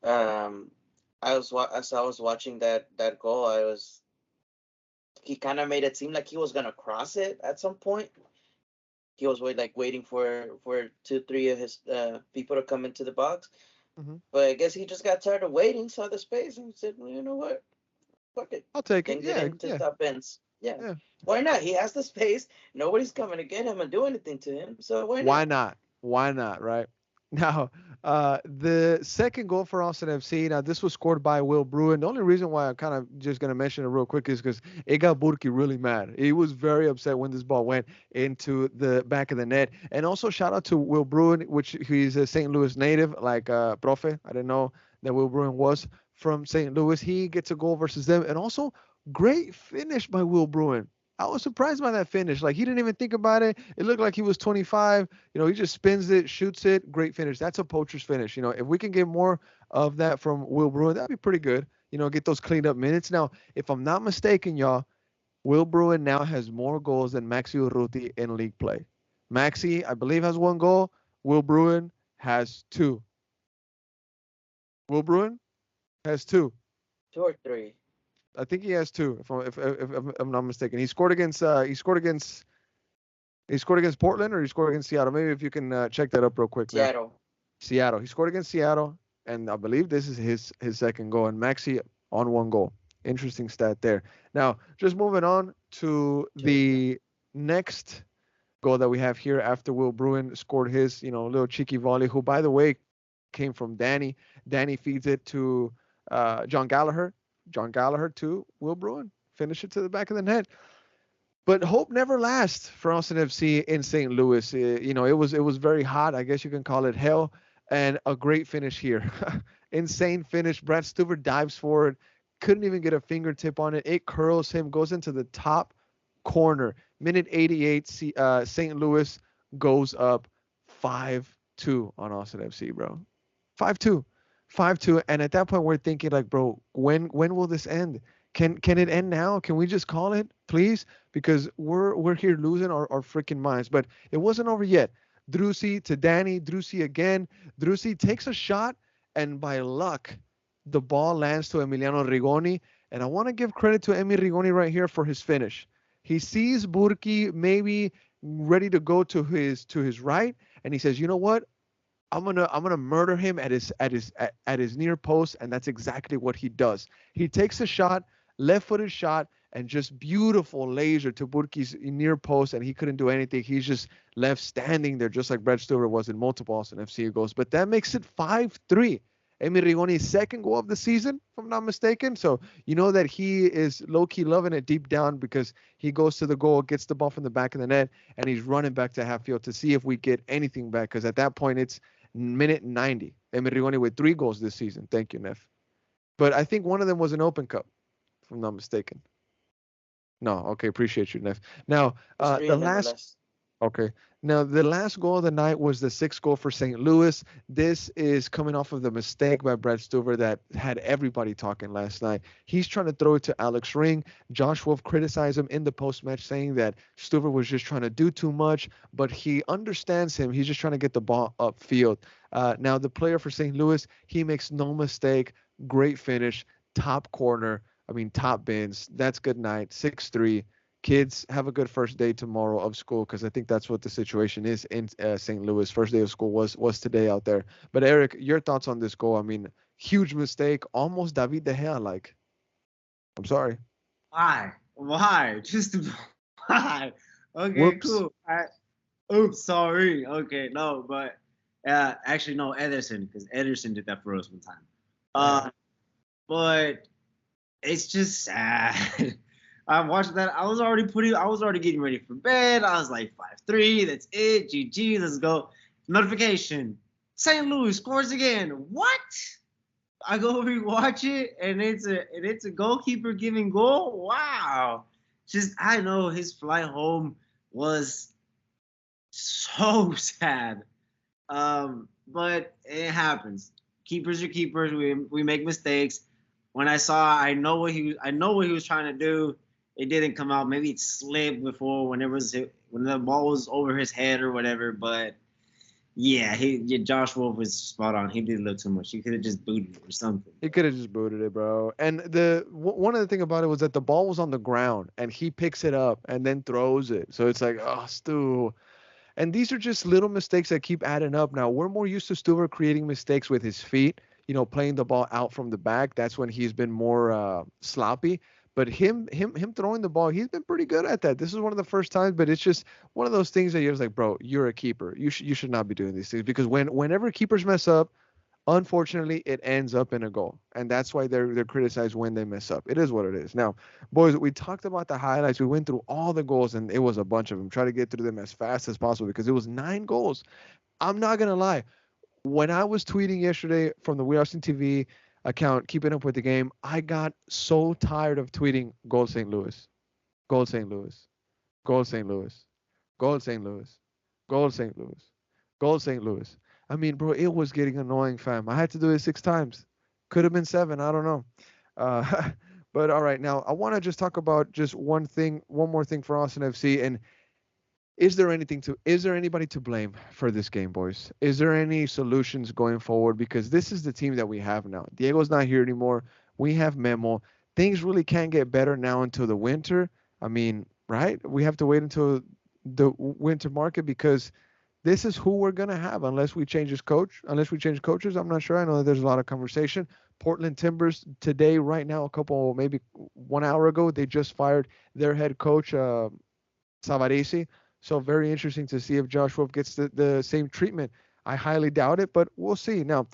Um, as I was watching that goal, he kind of made it seem like he was gonna cross it at some point. He was waiting for 2, 3 of his people to come into the box. Hmm. But I guess he just got tired of waiting, saw the space, and said, well, you know what? Fuck it. I'll take it. Dinged it Yeah, into yeah, top ends. Yeah. yeah. Why not? He has the space. Nobody's coming to get him and do anything to him. So why Why not? not? Why not? Right. Now, the second goal for Austin FC. Now, this was scored by Will Bruin. The only reason why I'm kind of just gonna mention it real quick is because it got Burki really mad. He was very upset when this ball went into the back of the net. And also shout out to Will Bruin, which he's a St. Louis native, like Profe. I didn't know that Will Bruin was from St. Louis. He gets a goal versus them, and also great finish by Will Bruin. I was surprised by that finish. Like he didn't even think about it. It looked like he was 25. He just spins it, shoots it. Great finish. That's a poacher's finish. If we can get more of that from Will Bruin, that'd be pretty good. Get those cleaned up minutes. Now, if I'm not mistaken, y'all, Will Bruin now has more goals than Maxi Urruti in league play. Maxi, I believe, has 1 goal. Will Bruin has 2. Will Bruin has 2. 2 or 3. I think he has 2. If I'm not mistaken, he scored against Portland, or he scored against Seattle. Maybe if you can check that up real quick now. Seattle. Seattle. He scored against Seattle, and I believe this is his second goal. And Maxi on 1 goal. Interesting stat there. Now, just moving on. to Cheers, man. the next goal that we have here after Will Bruin scored his, little cheeky volley, who, by the way, came from Danny. Danny feeds it to John Gallagher. John Gallagher to Will Bruin. Finish it to the back of the net. But hope never lasts for Austin FC in St. Louis. It was very hot. I guess you can call it hell, and a great finish here. Insane finish. Brad Stuver dives forward, couldn't even get a fingertip on it. It curls him, goes into the top corner. Minute 88, St. Louis goes up 5-2 on Austin FC, bro. 5-2. 5-2. And at that point, we're thinking, like, bro, when will this end? Can it end now? Can we just call it, please? Because we're here losing our freaking minds. But it wasn't over yet. Drusi to Danny. Drusi again. Drusi takes a shot, and by luck, the ball lands to Emiliano Rigoni. And I want to give credit to Emi Rigoni right here for his finish. He sees Burki maybe ready to go to his right, and he says, "You know what? I'm gonna murder him at his near post," and that's exactly what he does. He takes a shot, left-footed shot, and just beautiful laser to Burki's near post, and he couldn't do anything. He's just left standing there, just like Brad Stewart was in multiple Austin FC goals. But that makes it 5-3. Emi Rigoni's second goal of the season, if I'm not mistaken. So you know that he is low-key loving it deep down because he goes to the goal, gets the ball from the back of the net, and he's running back to half field to see if we get anything back. Because at that point, it's minute 90. Emi Rigoni with 3 goals this season. Thank you, Neff. But I think one of them was an Open Cup, if I'm not mistaken. No, okay, appreciate you, Neff. Now, It's three the last nevertheless. Okay. Now, the last goal of the night was the sixth goal for St. Louis. This is coming off of the mistake by Brad Stuver that had everybody talking last night. He's trying to throw it to Alex Ring. Josh Wolf criticized him in the post-match, saying that Stuver was just trying to do too much, but he understands him. He's just trying to get the ball upfield. Now, the player for St. Louis, he makes no mistake. Great finish, top corner. I mean, top bins. That's good night. 6-3. Kids, have a good first day tomorrow of school because I think that's what the situation is in St. Louis. First day of school was today out there. But Eric, your thoughts on this goal? I mean, huge mistake, almost David De Gea like. I'm sorry. Why? Why? Just why? Okay, Whoops. cool. Oops, sorry. Okay, no, but actually no, Ederson, because Ederson did that for us one time. But it's just sad. I watched that. I was already getting ready for bed. I was like 5-3. That's it. GG. Let's go. Notification. St. Louis scores again. What? I go rewatch it, and it's a goalkeeper giving goal. Wow. Just I know his flight home was so sad. But it happens. Keepers are keepers. We make mistakes. When I know what he was trying to do. It didn't come out. Maybe it slipped before when the ball was over his head or whatever. But yeah, Josh Wolf was spot on. He did a little too much. He could have just booted it or something. He could have just booted it, bro. And one of the thing about it was that the ball was on the ground and he picks it up and then throws it. So it's like, oh, Stu. And these are just little mistakes that keep adding up. Now, we're more used to Stuart creating mistakes with his feet, playing the ball out from the back. That's when he's been more sloppy. But him throwing the ball, he's been pretty good at that. This is one of the first times, but it's just one of those things that you're just like, bro, you're a keeper. You should not be doing these things because whenever keepers mess up, unfortunately, it ends up in a goal, and that's why they're criticized when they mess up. It is what it is. Now, boys, we talked about the highlights. We went through all the goals, and it was a bunch of them. Try to get through them as fast as possible because it was 9 goals. I'm not gonna lie. When I was tweeting yesterday from the We Austin TV account, keeping up with the game, I got so tired of tweeting Goal St. Louis, Goal St. Louis, Goal St. Louis, Goal St. Louis, Goal St. Louis, Goal St. Louis. I mean, bro, it was getting annoying, fam. I had to do it 6 times. Could have been 7. I don't know. But all right, now I want to just talk about just one more thing for Austin FC. And is there anybody to blame for this game, boys? Is there any solutions going forward? Because this is the team that we have now. Diego's not here anymore. We have Memo. Things really can't get better now until the winter. I mean, right? We have to wait until the winter market because this is who we're gonna have unless we change coaches. I'm not sure. I know that there's a lot of conversation, Portland Timbers today, right now, a couple maybe 1 hour ago, they just fired their head coach Savarese. So very interesting to see if Josh Wolf gets the same treatment. I highly doubt it, but we'll see. Now,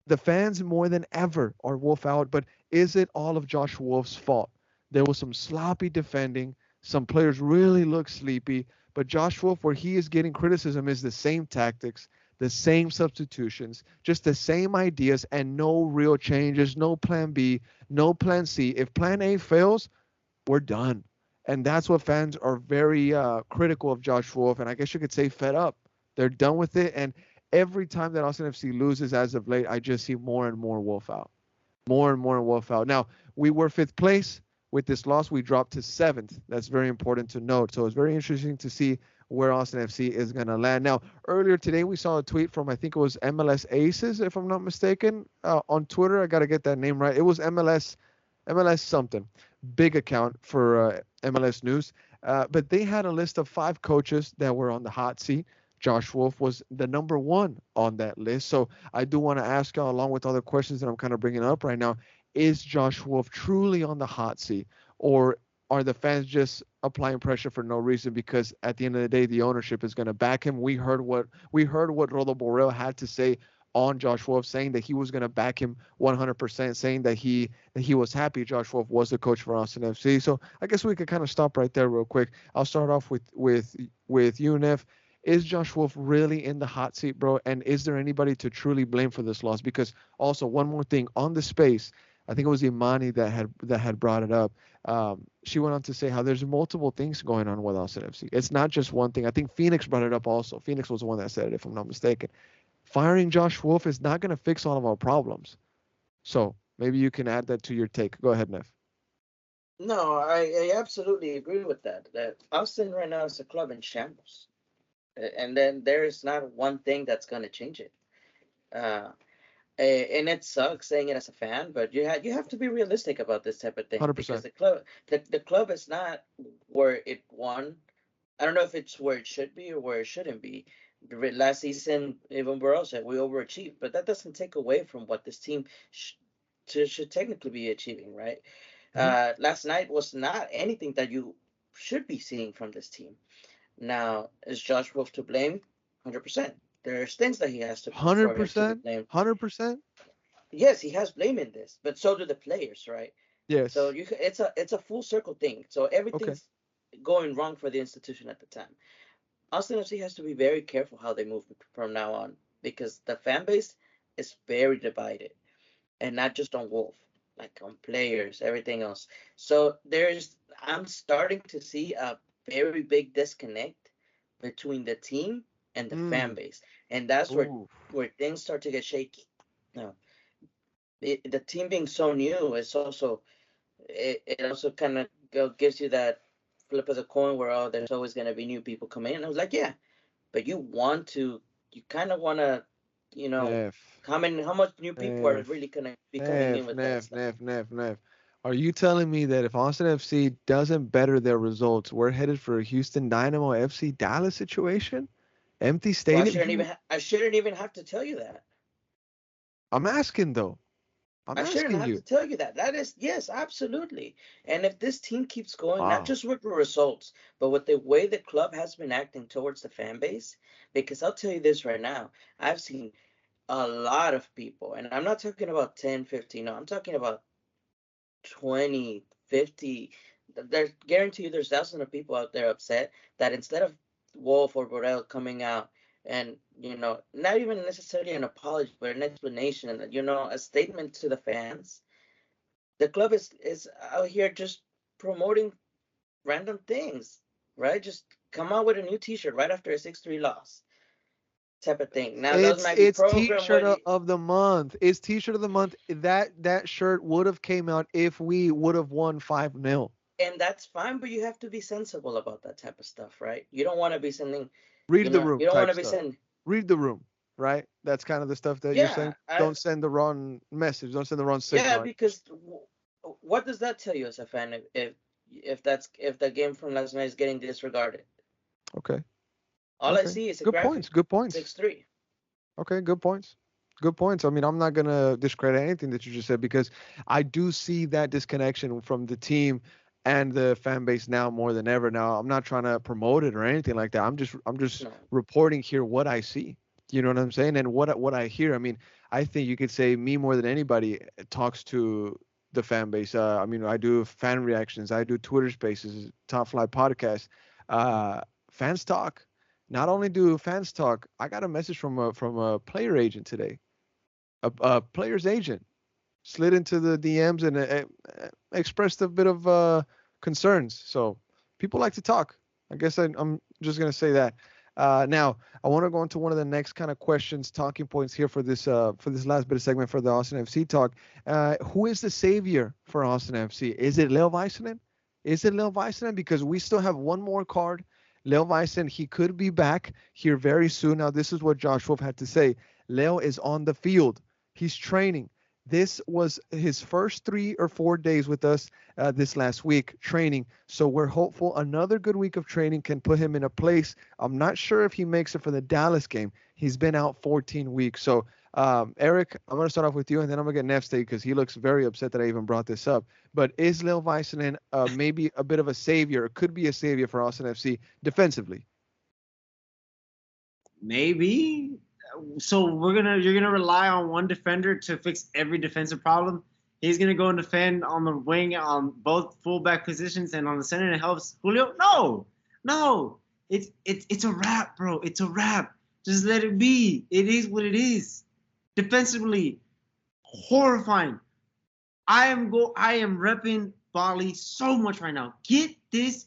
the fans more than ever are Wolf out, but is it all of Josh Wolf's fault? There was some sloppy defending. Some players really look sleepy, but Josh Wolf, where he is getting criticism, is the same tactics, the same substitutions, just the same ideas, and no real changes, no plan B, no plan C. If plan A fails, we're done. And that's what fans are very critical of Josh Wolf, and I guess you could say fed up. They're done with it, and every time that Austin FC loses as of late, I just see more and more Wolf out, more and more Wolf out. Now we were fifth place. With this loss, we dropped to seventh. That's very important to note. So it's very interesting to see where Austin FC is going to land. Now, earlier today, we saw a tweet from, I think it was MLS Aces, if I'm not mistaken, on Twitter. I got to get that name right. It was MLS something, big account for MLS News. But they had a list of 5 coaches that were on the hot seat. Josh Wolf was the number 1 on that list. So I do want to ask y'all, along with other questions that I'm kind of bringing up right now, is Josh Wolf truly on the hot seat, or are the fans just applying pressure for no reason? Because at the end of the day, the ownership is going to back him. We heard what Rodo Borrell had to say on Josh Wolf, saying that he was going to back him 100%, saying that he was happy Josh Wolf was the coach for Austin FC. So I guess we could kind of stop right there real quick. I'll start off with you, Nev. Is Josh Wolf really in the hot seat, bro? And is there anybody to truly blame for this loss? Because also one more thing on the space, I think it was Imani that had brought it up. She went on to say how there's multiple things going on with Austin FC. It's not just one thing. I think Phoenix brought it up also. Phoenix was the one that said it, if I'm not mistaken. Firing Josh Wolf is not going to fix all of our problems. So maybe you can add that to your take. Go ahead, Nev. No, I absolutely agree with that. That Austin right now is a club in shambles, and then there is not one thing that's going to change it. Uh, and it sucks saying it as a fan, but you have to be realistic about this type of thing because 100%. the club is not where it won. I don't know if it's where it should be or where it shouldn't be. Last season, even Burrow said we overachieved, but that doesn't take away from what this team sh- should technically be achieving, right? Mm-hmm. Last night was not anything that you should be seeing from this team. Now, is Josh Wolf to blame? 100%. There's things that he has to for him to be 100%. blamed. 100%. Yes, he has blame in this, but so do the players, right? So Yes. it's a full circle thing. So Okay. everything's going wrong for the institution at the time. Austin FC has to be very careful how they move from now on because the fan base is very divided, and not just on Wolf, like on players, everything else. So I'm starting to see a very big disconnect between the team and the fan Mm. base, and that's where Ooh. things start to get shaky. Now, the team being so new is also it also kind of gives you that flip of the coin where there's always going to be new people coming in. I was like, yeah, but you kind of want to, you know, Nev. how much new people are Nev. really going to be coming in Nev, with that Nev, stuff. Nev, Nev, Nev. Are you telling me that if Austin FC doesn't better their results, we're headed for a Houston Dynamo FC Dallas situation? Empty Well, stadium? I shouldn't even have to tell you that. I'm asking though. I'm I shouldn't asking have to you. tell you that. That is, yes, absolutely. And if this team keeps going, not Wow. just with the results, but with the way the club has been acting towards the fan base, because I'll tell you this right now, I've seen a lot of people, and I'm not talking about 10, 15, no, I'm talking about 20, 50. There's guarantee you there's thousands of people out there upset that instead of Wolf or Borrell coming out and, not even necessarily an apology, but an explanation and, a statement to the fans, the club is out here just promoting random things, right? Just come out with a new T-shirt right after a 6-3 loss, type of thing. Now those It's might be it's program T-shirt worthy, of the month. It's T-shirt of the month. That shirt would have came out if we would have won 5-0. and that's fine. But you have to be sensible about that type of stuff, right? You don't want to be sending, Read the you room don't want type to be stuff. sending. Read the room, right? That's kind of the stuff that you're Yeah, saying. Don't send the wrong message. Don't send the wrong yeah, signal. because what does that tell you as a fan if the game from last night is getting disregarded? Okay. All I Okay. see is a Good graphic points. Good points. 6-3. Okay. Good points. Good points. I mean, I'm not gonna discredit anything that you just said because I do see that disconnection from the team and the fan base now more than ever. Now, I'm not trying to promote it or anything like that. I'm just No, reporting here what I see. You know what I'm saying? And what I hear. I mean, I think you could say me more than anybody talks to the fan base. I mean, I do fan reactions. I do Twitter Spaces, Top Flight Podcast. Fans talk. Not only do fans talk, I got a message from a player agent today, a player's agent slid into the DMs and expressed a bit of concerns. So people like to talk. I guess I'm just gonna say that. Now I want to go into one of the next kind of questions, talking points here for this last bit of segment for the Austin FC talk. Who is the savior for Austin FC? Is it Leo Väisänen? Is it Leo Väisänen? Because we still have one more card. Leo Väisänen, he could be back here very soon. Now this is what Josh Wolf had to say. Leo is on the field. He's training. This was his first 3 or 4 days with us this last week training. So we're hopeful another good week of training can put him in a place. I'm not sure if he makes it for the Dallas game. He's been out 14 weeks. So, Eric, I'm going to start off with you, and then I'm going to get Neff State because he looks very upset that I even brought this up. But is Lil Väisänen maybe a bit of a savior, or could be a savior for Austin FC defensively? Maybe. So you're gonna rely on one defender to fix every defensive problem. He's gonna go and defend on the wing on both fullback positions and on the center and it helps Julio. No. It's a wrap, bro. It's a wrap. Just let it be. It is what it is. Defensively, horrifying. I am repping Bali so much right now. Get this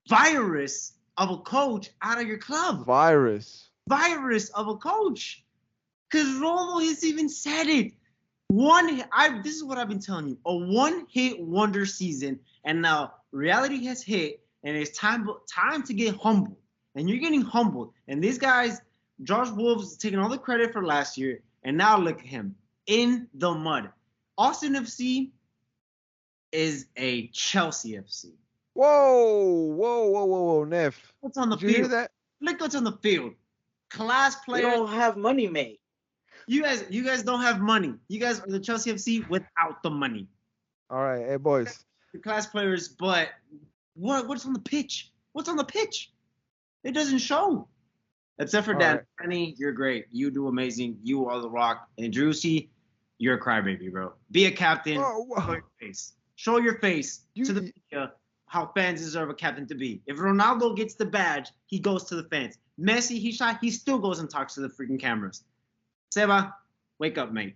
virus of a coach out of your club. Virus Of a coach. Because Romo has even said it. This is what I've been telling you. A one-hit wonder season, and now reality has hit, and it's time to get humbled. And you're getting humbled. And these guys, Josh Wolf's taking all the credit for last year, and now look at him in the mud. Austin FC is a Chelsea FC. Whoa, Neff. What's on the Did you hear field? that? Look what's on the field. Class we players. don't have money, mate. You guys don't have money. You guys are the Chelsea FC without the money. All right, hey boys. The class players, but what's on the pitch? What's on the pitch? It doesn't show. Except for Dan Penny, you're great. You do amazing. You are the rock. And Drusy, you're a crybaby, bro. Be a captain. Show your face. Show your face to the media how fans deserve a captain to be. If Ronaldo gets the badge, he goes to the fans. Messi, he still goes and talks to the freaking cameras. Seba, wake up, mate.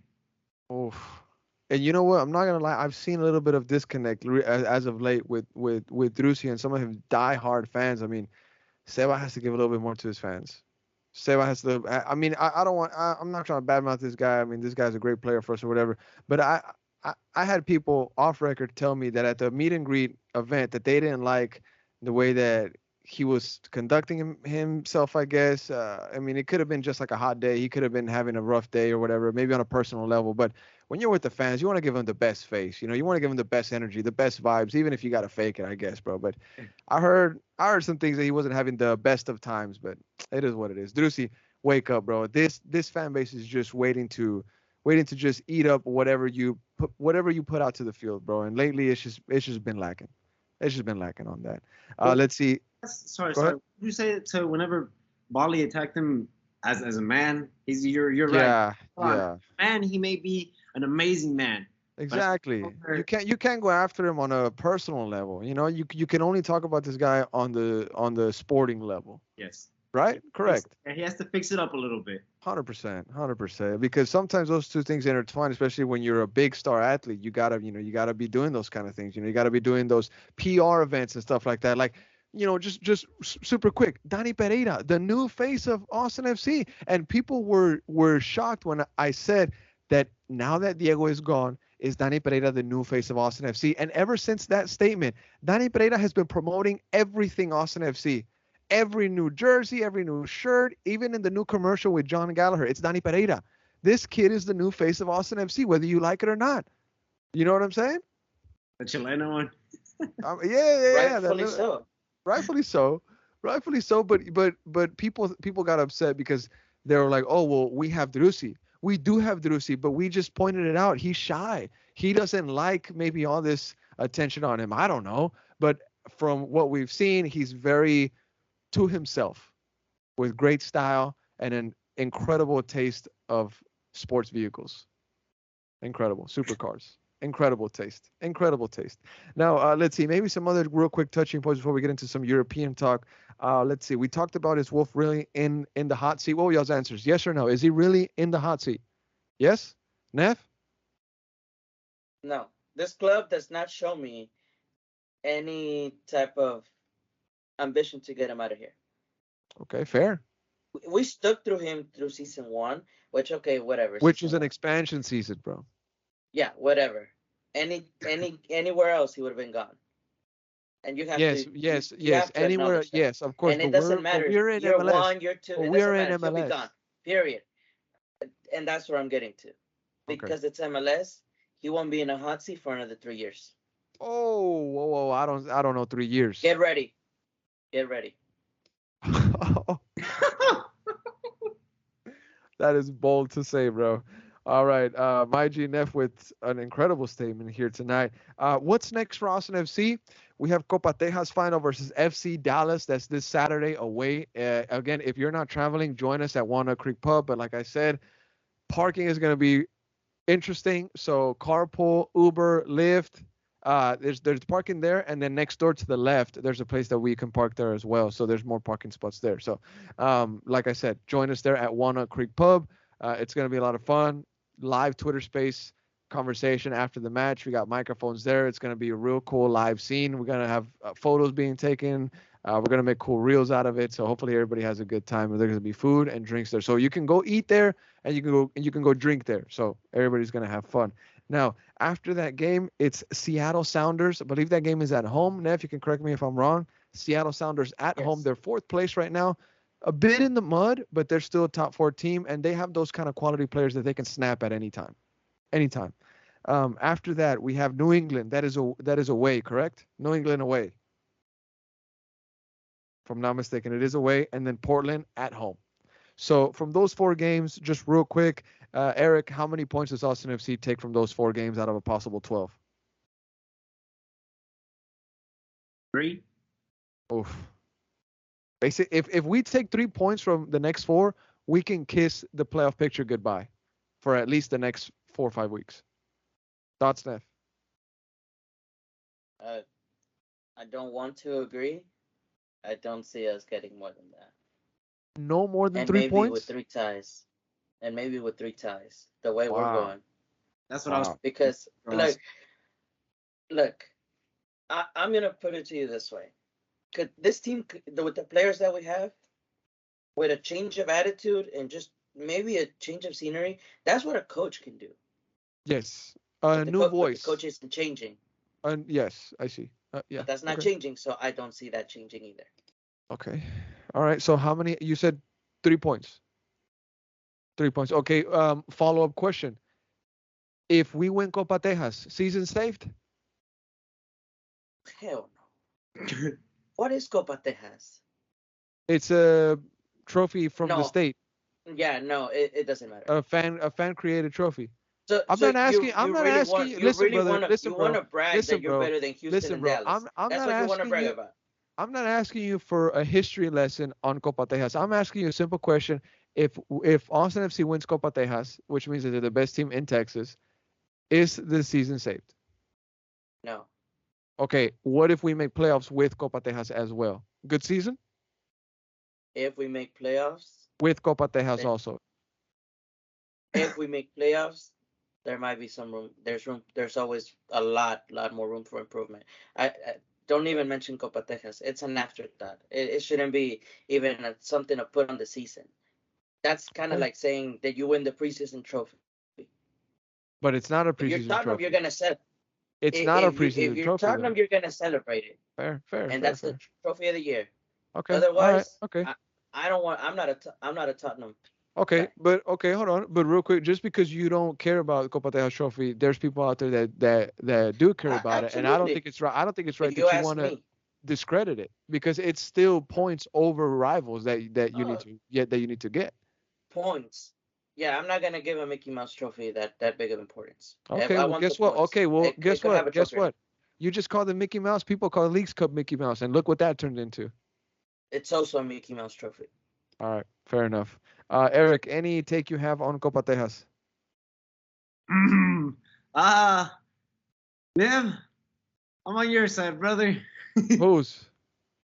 Oof. And you know what? I'm not gonna lie. I've seen a little bit of disconnect as of late with Drusy and some of his die-hard fans. I mean, Seba has to give a little bit more to his fans. Seba has to. I mean, I don't want. I'm not trying to badmouth this guy. I mean, this guy's a great player for us or whatever. But I had people off record tell me that at the meet and greet event that they didn't like the way that he was conducting himself, I guess. I mean, it could have been just like a hot day. He could have been having a rough day or whatever, maybe on a personal level. But when you're with the fans, you want to give them the best face. You know, you want to give them the best energy, the best vibes, even if you got to fake it, I guess, bro. But I heard some things that he wasn't having the best of times, but it is what it is. Drusy, wake up, bro. This fan base is just waiting to just eat up whatever you put out to the field, bro. And lately, it's just been lacking. It's just been lacking on that. Let's see. Sorry. Would you say it to whenever Bali attacked him as a man? You're right. Yeah. Man, he may be an amazing man. Exactly. You can't go after him on a personal level. You know, you can only talk about this guy on the sporting level. Yes. Right? Correct. He has to fix it up a little bit. 100%. Because sometimes those two things intertwine, especially when you're a big star athlete. You gotta be doing those kind of things. You gotta be doing those PR events and stuff like that. Like, just super quick. Danny Pereira, the new face of Austin FC, and people were shocked when I said that now that Diego is gone, is Danny Pereira the new face of Austin FC? And ever since that statement, Danny Pereira has been promoting everything Austin FC. Every new jersey, every new shirt, even in the new commercial with John Gallagher, it's Danny Pereira. This kid is the new face of Austin FC, whether you like it or not. You know what I'm saying? The Chileno one. Yeah. Rightfully so. Rightfully so. But people got upset because they were like, oh, well, we have Drusi. We do have Drusi, but we just pointed it out. He's shy. He doesn't like maybe all this attention on him. I don't know. But from what we've seen, he's very to himself with great style and an incredible taste of sports vehicles. Incredible. Supercars. Incredible taste. Incredible taste. Now, let's see. Maybe some other real quick touching points before we get into some European talk. Let's see. We talked about, is Wolf really in the hot seat? What were y'all's answers? Yes or no? Is he really in the hot seat? Yes? Neff? No, this club does not show me any type of ambition to get him out of here. Okay, fair. We stuck through him through season one, which okay, whatever. Which is an expansion season, bro. Yeah, whatever. Anywhere else he would have been gone. And you have yes, to yes, you yes. have to Anywhere, acknowledge that. yes, of course. And But it doesn't matter. we're in Year MLS. one, year two, But it we're doesn't in matter. He'll MLS. be gone. Period. And that's where I'm getting to. Because it's MLS, he won't be in a hot seat for another 3 years. Oh, whoa, whoa, I don't know. 3 years. Get ready. Get ready. That is bold to say, bro. All right, my GNF with an incredible statement here tonight. What's next for Austin FC? We have Copa Tejas final versus FC Dallas. That's this Saturday away. Again, if you're not traveling, join us at Walnut Creek Pub. But like I said, parking is going to be interesting. So carpool, Uber, Lyft. There's parking there, and then next door to the left, there's a place that we can park there as well. So there's more parking spots there. So, like I said, join us there at Walnut Creek Pub. It's going to be a lot of fun. Live Twitter space conversation after the match. We got microphones there. It's going to be a real cool live scene. We're going to have photos being taken. We're going to make cool reels out of it. So hopefully everybody has a good time. There's going to be food and drinks there. So you can go eat there and you can go drink there. So everybody's going to have fun. Now, after that game, it's Seattle Sounders. I believe that game is at home. Neff, you can correct me if I'm wrong. Seattle Sounders at home. They're fourth place right now. A bit in the mud, but they're still a top four team, and they have those kind of quality players that they can snap at any time. Anytime. After that, we have New England. That is away, correct? New England away. If I'm not mistaken, it is away, and then Portland at home. So from those 4 games, just real quick, Eric, how many points does Austin FC take from those 4 games out of a possible 12? 3. Oof. Basically, if we take 3 points from the next 4, we can kiss the playoff picture goodbye for at least the next 4 or 5 weeks. Thoughts, Neff? I don't want to agree. I don't see us getting more than that. No more than and 3 maybe points? with 3 ties. And maybe with 3 ties. The way we're going. That's what I was. Because look, I'm gonna put it to you this way. Could this team, with the players that we have, with a change of attitude and just maybe a change of scenery, that's what a coach can do. Yes. A new voice. The coach isn't changing. Yes, I see. Yeah. But that's not changing, so I don't see that changing either. Okay. All right. So how many? You said 3 points. 3 points. Okay. Follow-up question. If we win Copa Tejas, season saved? Hell no. What is Copa Tejas? It's a trophy from the state. Yeah, no, it doesn't matter. A fan created trophy. So, I'm not asking you. Listen, brother. Listen, you bro. want to brag that you're better than Houston and Dallas. That's what you want to brag about. I'm not asking you for a history lesson on Copa Tejas. I'm asking you a simple question. If Austin FC wins Copa Tejas, which means that they're the best team in Texas, is the season saved? No. Okay. What if we make playoffs with Copa Tejas as well? Good season? If we make playoffs with Copa Tejas also. If we make playoffs, there might be some room. There's always a lot more room for improvement. I don't even mention Copa Tejas. It's an afterthought. It shouldn't be even something to put on the season. That's kind of like saying that you win the preseason trophy. But it's not a preseason if you're Tottenham, trophy. You're gonna celebrate. It's not a preseason trophy. If you're Tottenham, you're gonna celebrate it. Fair. And that's the trophy of the year. Okay. Otherwise, okay. I don't want. I'm not a Tottenham. Okay, but hold on. But real quick, just because you don't care about the Copa Tejas trophy, there's people out there that do care about it, and I don't think it's right. I don't think it's right that you want to discredit it because it's still points over rivals that you need to get. points. Yeah, I'm not gonna give a Mickey Mouse trophy that big of importance. Okay, I well, want the guess what? points. Okay, well, It guess could have what? a Guess trophy or not. what? You just called it Mickey Mouse. People call it Leagues Cup Mickey Mouse, and look what that turned into. It's also a Mickey Mouse trophy. All right, fair enough. Eric, any take you have on Copa Tejas? uh, Nev, I'm on your side, brother. Whose?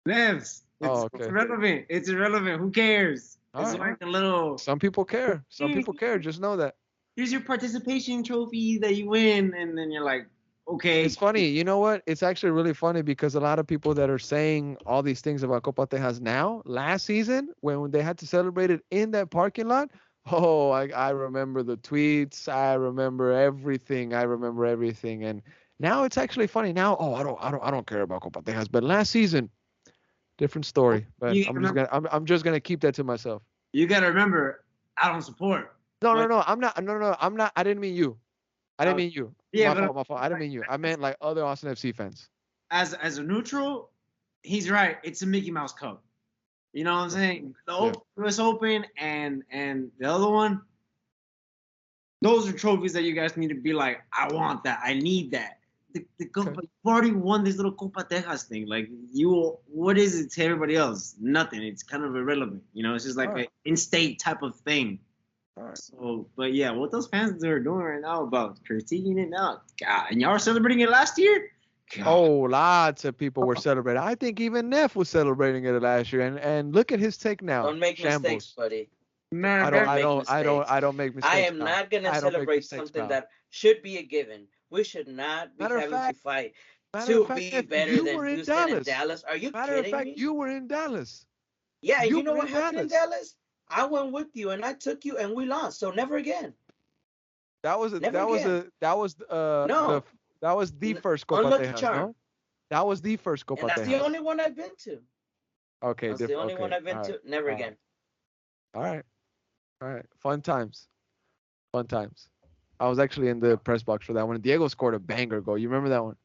Nevs. Oh, It's okay. irrelevant. It's irrelevant. Who cares? All It's right. like a little. Some people care. Some people care. Just know that. Here's your participation trophy that you win, and then you're like, okay. It's funny. You know what? It's actually really funny because a lot of people that are saying all these things about Copa Tejas now, last season, when they had to celebrate it in that parking lot, oh, I remember the tweets. I remember everything. I remember everything. And now it's actually funny. Now, oh, I don't care about Copa Tejas. But last season, different story. But You I'm just gonna, I'm just gonna keep that to myself. You gotta remember, I don't support. No, no, Like, no. I'm not. No, no, I'm not. I didn't mean you. I didn't mean you. yeah, My but fault. My fault. I didn't mean you. I meant like other Austin FC fans. as a neutral, he's right. It's a Mickey Mouse Cup. You know what I'm saying? The US Open and the other one, those are trophies that you guys need to be like, I want that. I need that. The Copa, you've already won this little Copa Tejas thing. Like, what is it to everybody else? Nothing. It's kind of irrelevant. You know, it's just like an in-state type of thing. All right. So, but yeah, what those fans are doing right now about critiquing it now, God, and y'all are celebrating it last year? God. Oh, lots of people were celebrating. I think even Neff was celebrating it last year. And look at his take now. Don't make Shambles. mistakes, buddy. I don't make mistakes. I am not gonna celebrate something that should be a given. We should not be having to fight to be better than Houston and Dallas. Are you kidding me? You were in Dallas. Yeah, you know what happened in Dallas? I went with you and I took you and we lost. So never again. That was the first Copa Tejas, no? That was the first Copa Tejas. And that's the only one I've been to. Okay, that's the only one I've been to. Never again. All right. Fun times. I was actually in the press box for that one. Diego scored a banger goal. You remember that one?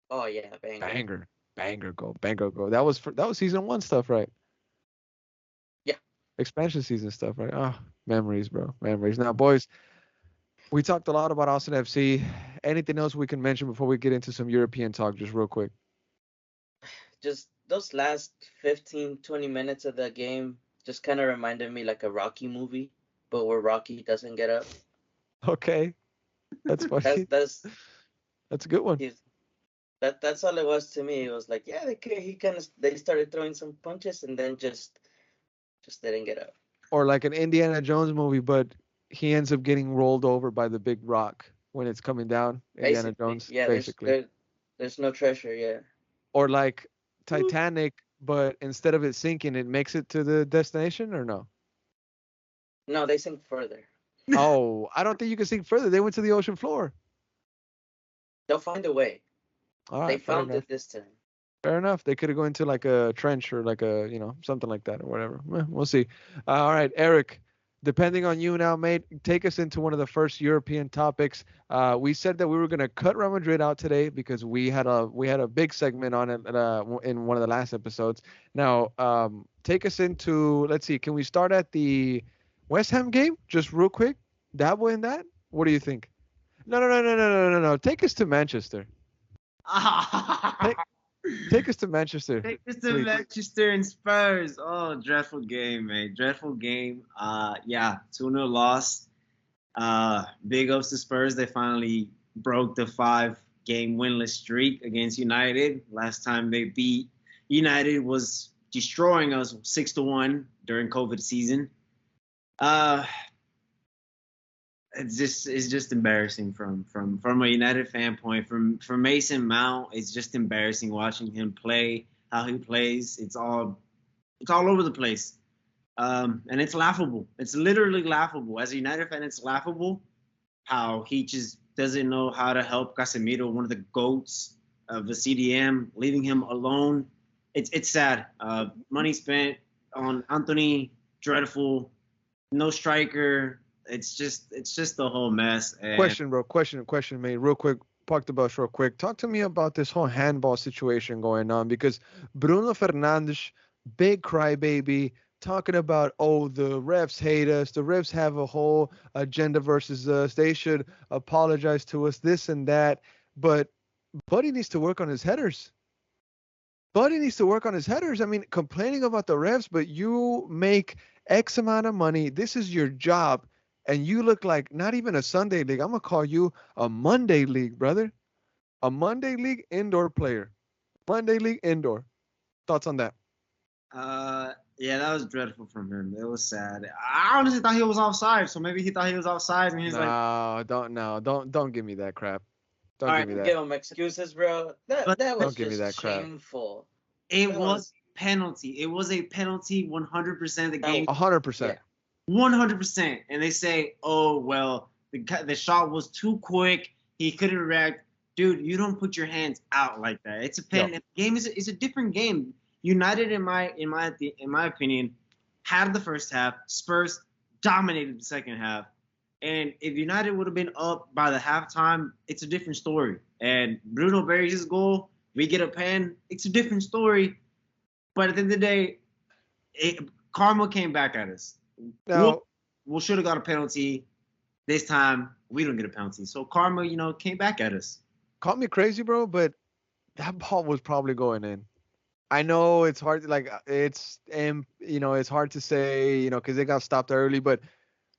Oh yeah, banger goal. That was season 1 stuff, right? Yeah. Expansion season stuff, right? Oh, memories, bro. Memories. Now, boys, we talked a lot about Austin FC. Anything else we can mention before we get into some European talk, just real quick? Just those last 15, 20 minutes of the game just kind of reminded me like a Rocky movie, but where Rocky doesn't get up. Okay, that's funny. that's a good one. That's all it was to me. It was like, yeah, they started throwing some punches and then just didn't get up. Or like an Indiana Jones movie, but he ends up getting rolled over by the big rock when it's coming down. Indiana Jones, yeah, basically. There's no treasure, yeah. Or like Titanic, but instead of it sinking, it makes it to the destination, or no? No, they sink further. Oh, I don't think you can sink further. They went to the ocean floor. They'll find a way. All right, they found it this time. Fair enough. They could have gone into like a trench or like a, something like that or whatever. We'll see. All right, Eric, depending on you now, mate, take us into one of the first European topics. We said that we were going to cut Real Madrid out today because we had a big segment on it in one of the last episodes. Now, take us into, let's see, can we start at the West Ham game just real quick? Dabble in that? What do you think? No. Take us to Manchester. Take us to Manchester. Take us to Manchester and Spurs. Oh, dreadful game, man. Dreadful game. 2-0 loss. Big ups to Spurs. They finally broke the 5-game winless streak against United. Last time they beat United was destroying us 6-1 during COVID season. It's just embarrassing from a United fan point. From Mason Mount, it's just embarrassing watching him play, how he plays. It's all over the place, and it's laughable. It's literally laughable. As a United fan, it's laughable how he just doesn't know how to help Casemiro, one of the goats of the CDM, leaving him alone. It's sad. Money spent on Anthony, dreadful. No striker. It's just the whole mess. And question, mate. Real quick, park the bus real quick. Talk to me about this whole handball situation going on because Bruno Fernandes, big crybaby, talking about, oh, the refs hate us, the refs have a whole agenda versus us, they should apologize to us, this and that. But Buddy needs to work on his headers. Buddy needs to work on his headers. I mean, complaining about the refs, but you make X amount of money. This is your job. And you look like not even a Sunday league. I'm going to call you a Monday league, brother. A Monday league indoor player. Monday league indoor. Thoughts on that? Yeah, that was dreadful from him. It was sad. I honestly thought he was offside, so maybe he thought he was offside, and he's like, don't give me that crap. Don't All give me right, that. Give him excuses, bro. But That was Don't give me just that crap. shameful. it That was penalty. It was a penalty 100% of the game. 100%. 100%. And they say, oh, well, the shot was too quick. He couldn't react. Dude, you don't put your hands out like that. It's a pen. Yep. The game is a different game. United, in my opinion, had the first half. Spurs dominated the second half. And if United would have been up by the halftime, it's a different story. And Bruno buries his goal. We get a pen. It's a different story. But at the end of the day, karma came back at us. Now, we should have got a penalty. This time, we don't get a penalty. So karma, came back at us. call me crazy, bro, but that ball was probably going in. I know it's hard, it's hard to say, because they got stopped early, but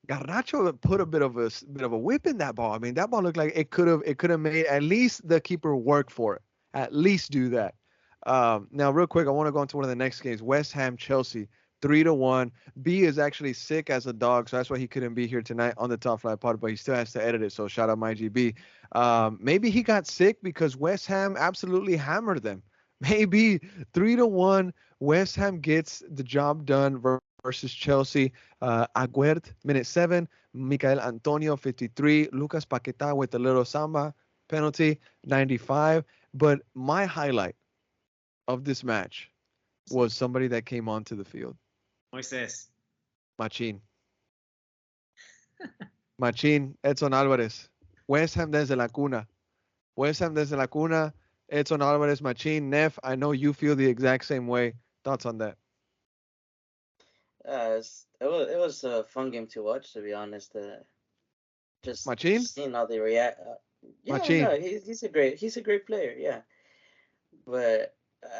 Garnacho put a bit of a whip in that ball. I mean, that ball looked like it could have made at least the keeper work for it. At least do that. Now, real quick, I want to go into one of the next games. West Ham Chelsea 3-1. B is actually sick as a dog, so that's why he couldn't be here tonight on the Top Flight Pod, but he still has to edit it. So shout out my GB. Maybe he got sick because West Ham absolutely hammered them. Maybe 3-1. West Ham gets the job done versus Chelsea. Aguerd, minute 7. Michael Antonio, 53. Lucas Paqueta with a little samba penalty, 95. But my highlight of this match was somebody that came onto the field. Moises. Machín, Edson Álvarez. West Ham desde la cuna. Edson Álvarez, Machín. Neff, I know you feel the exact same way. Thoughts on that? It was a fun game to watch, to be honest. Just Machín? seeing how they react. Yeah, Machín. no, he's a great player. Yeah, but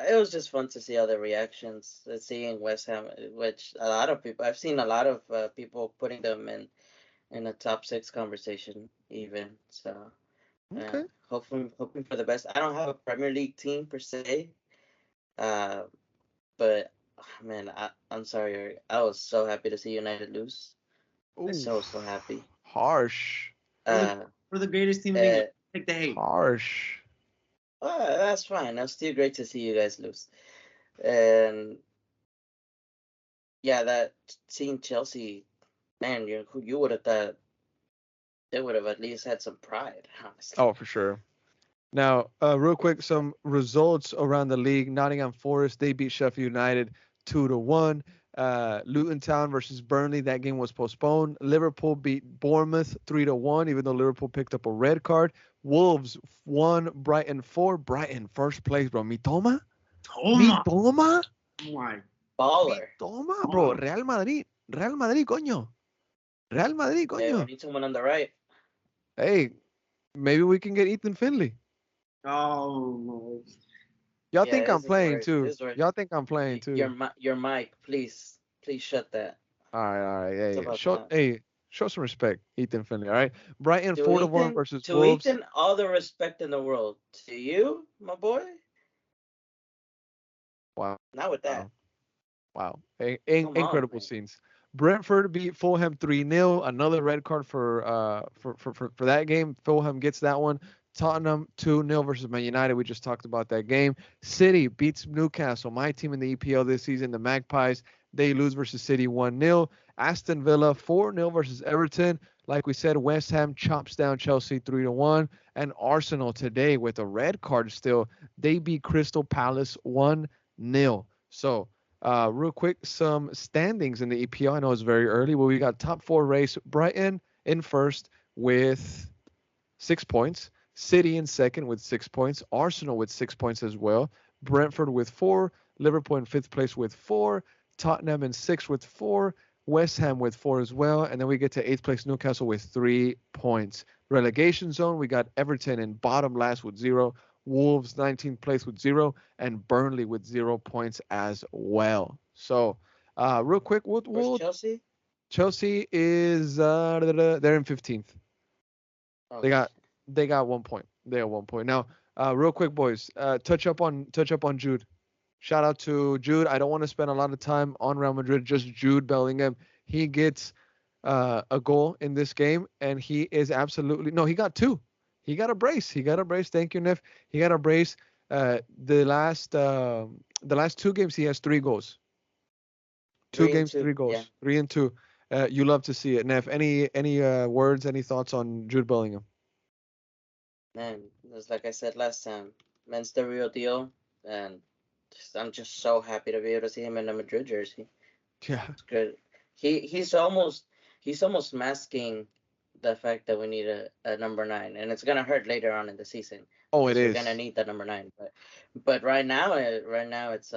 it was just fun to see other reactions. Seeing West Ham, which a lot of people, I've seen a lot of people putting them in a top 6 conversation even. So Okay. hoping for the best. I don't have a Premier League team per se, but man, I'm sorry, I was so happy to see United lose. Ooh, So happy. harsh. For the greatest team in England, take the hate. Harsh. That's fine. It's still great to see you guys lose. And yeah, seeing Chelsea, man, you would have thought they would have at least had some pride, honestly. Oh, for sure. Now, real quick, some results around the league. Nottingham Forest, they beat Sheffield United 2-1. Luton Town versus Burnley, that game was postponed. Liverpool beat Bournemouth 3-1, even though Liverpool picked up a red card. Wolves 1, Brighton 4. Brighton, first place, bro. Mitoma? Oh my. Baller. Mitoma, bro. Real Madrid, coño. Yeah, we need someone on the right. Hey, maybe we can get Ethan Finley. Oh. Y'all Yeah, think I'm this is playing where- too. this is where- Y'all think I'm playing too. Your mic, please shut that. All right. It's Hey, about show time. show some respect, Ethan Finley. All right. Brighton To 4-1 Ethan, versus to Wolves. Ethan, all the respect in the world. To you, my boy, Wow. not with that. Wow. Come on, Incredible man. scenes. Brentford beat Fulham 3-0. Another red card for that game. Fulham gets that one. Tottenham 2-0 versus Man United. We just talked about that game. City beats Newcastle, my team in the EPL this season, the Magpies. They lose versus City 1-0. Aston Villa 4-0 versus Everton. Like we said, West Ham chops down Chelsea 3-1. And Arsenal today with a red card still, they beat Crystal Palace 1-0. So, real quick, some standings in the EPL. I know it's very early, but we got top 4 race. Brighton in first with 6 points. City in second with 6 points. Arsenal with 6 points as well. Brentford with 4. Liverpool in 5th place with 4. Tottenham in sixth with 4, West Ham with 4 as well, and then we get to eighth place Newcastle with 3 points. Relegation zone, we got Everton in bottom last with 0, Wolves 19th place with 0, and Burnley with 0 points as well. So, real quick, Where's Chelsea? Chelsea is they're in 15th. They Okay. got they got 1 point. They got 1 point. Now, real quick, boys, touch up on Jude. Shout out to Jude. I don't want to spend a lot of time on Real Madrid. Just Jude Bellingham. He gets a goal in this game, and he is absolutely no. He got two. He got a brace. He got a brace. Thank you, Neff. He got a brace. The last 2 games, he has 3 goals. Two Three and games, two. three Yeah. goals, 3-2. You love to see it, Neff. Any words, any thoughts on Jude Bellingham? Man, just like I said last time, man's the real deal, and I'm just so happy to be able to see him in a Madrid jersey. Yeah. It's good. He's almost masking the fact that we need a number 9, and it's gonna hurt later on in the season Oh, it because we're gonna is. need that number 9. But right now it's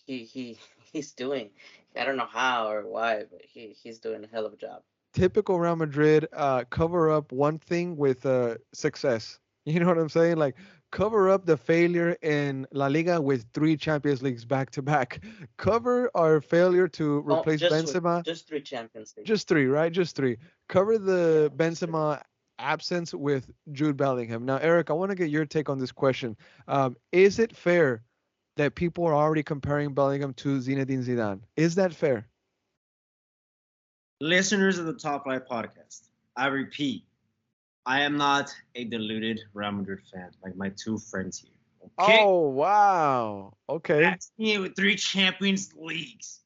he he's doing. I don't know how or why, but he's doing a hell of a job. Typical Real Madrid, cover up one thing with success. You know what I'm saying? Like cover up the failure in La Liga with 3 Champions Leagues back to back. Cover our failure to Oh, replace Benzema. just 3 Champions League. Just three, right? Just three. Cover the Yeah, just three. Benzema absence with Jude Bellingham. Now, Eric, I want to get your take on this question. Is it fair that people are already comparing Bellingham to Zinedine Zidane? Is that fair? Listeners of the Top Life podcast, I repeat, I am not a deluded Real Madrid fan like my 2 friends here. Okay? Oh, wow. Okay. That's me with 3 Champions Leagues.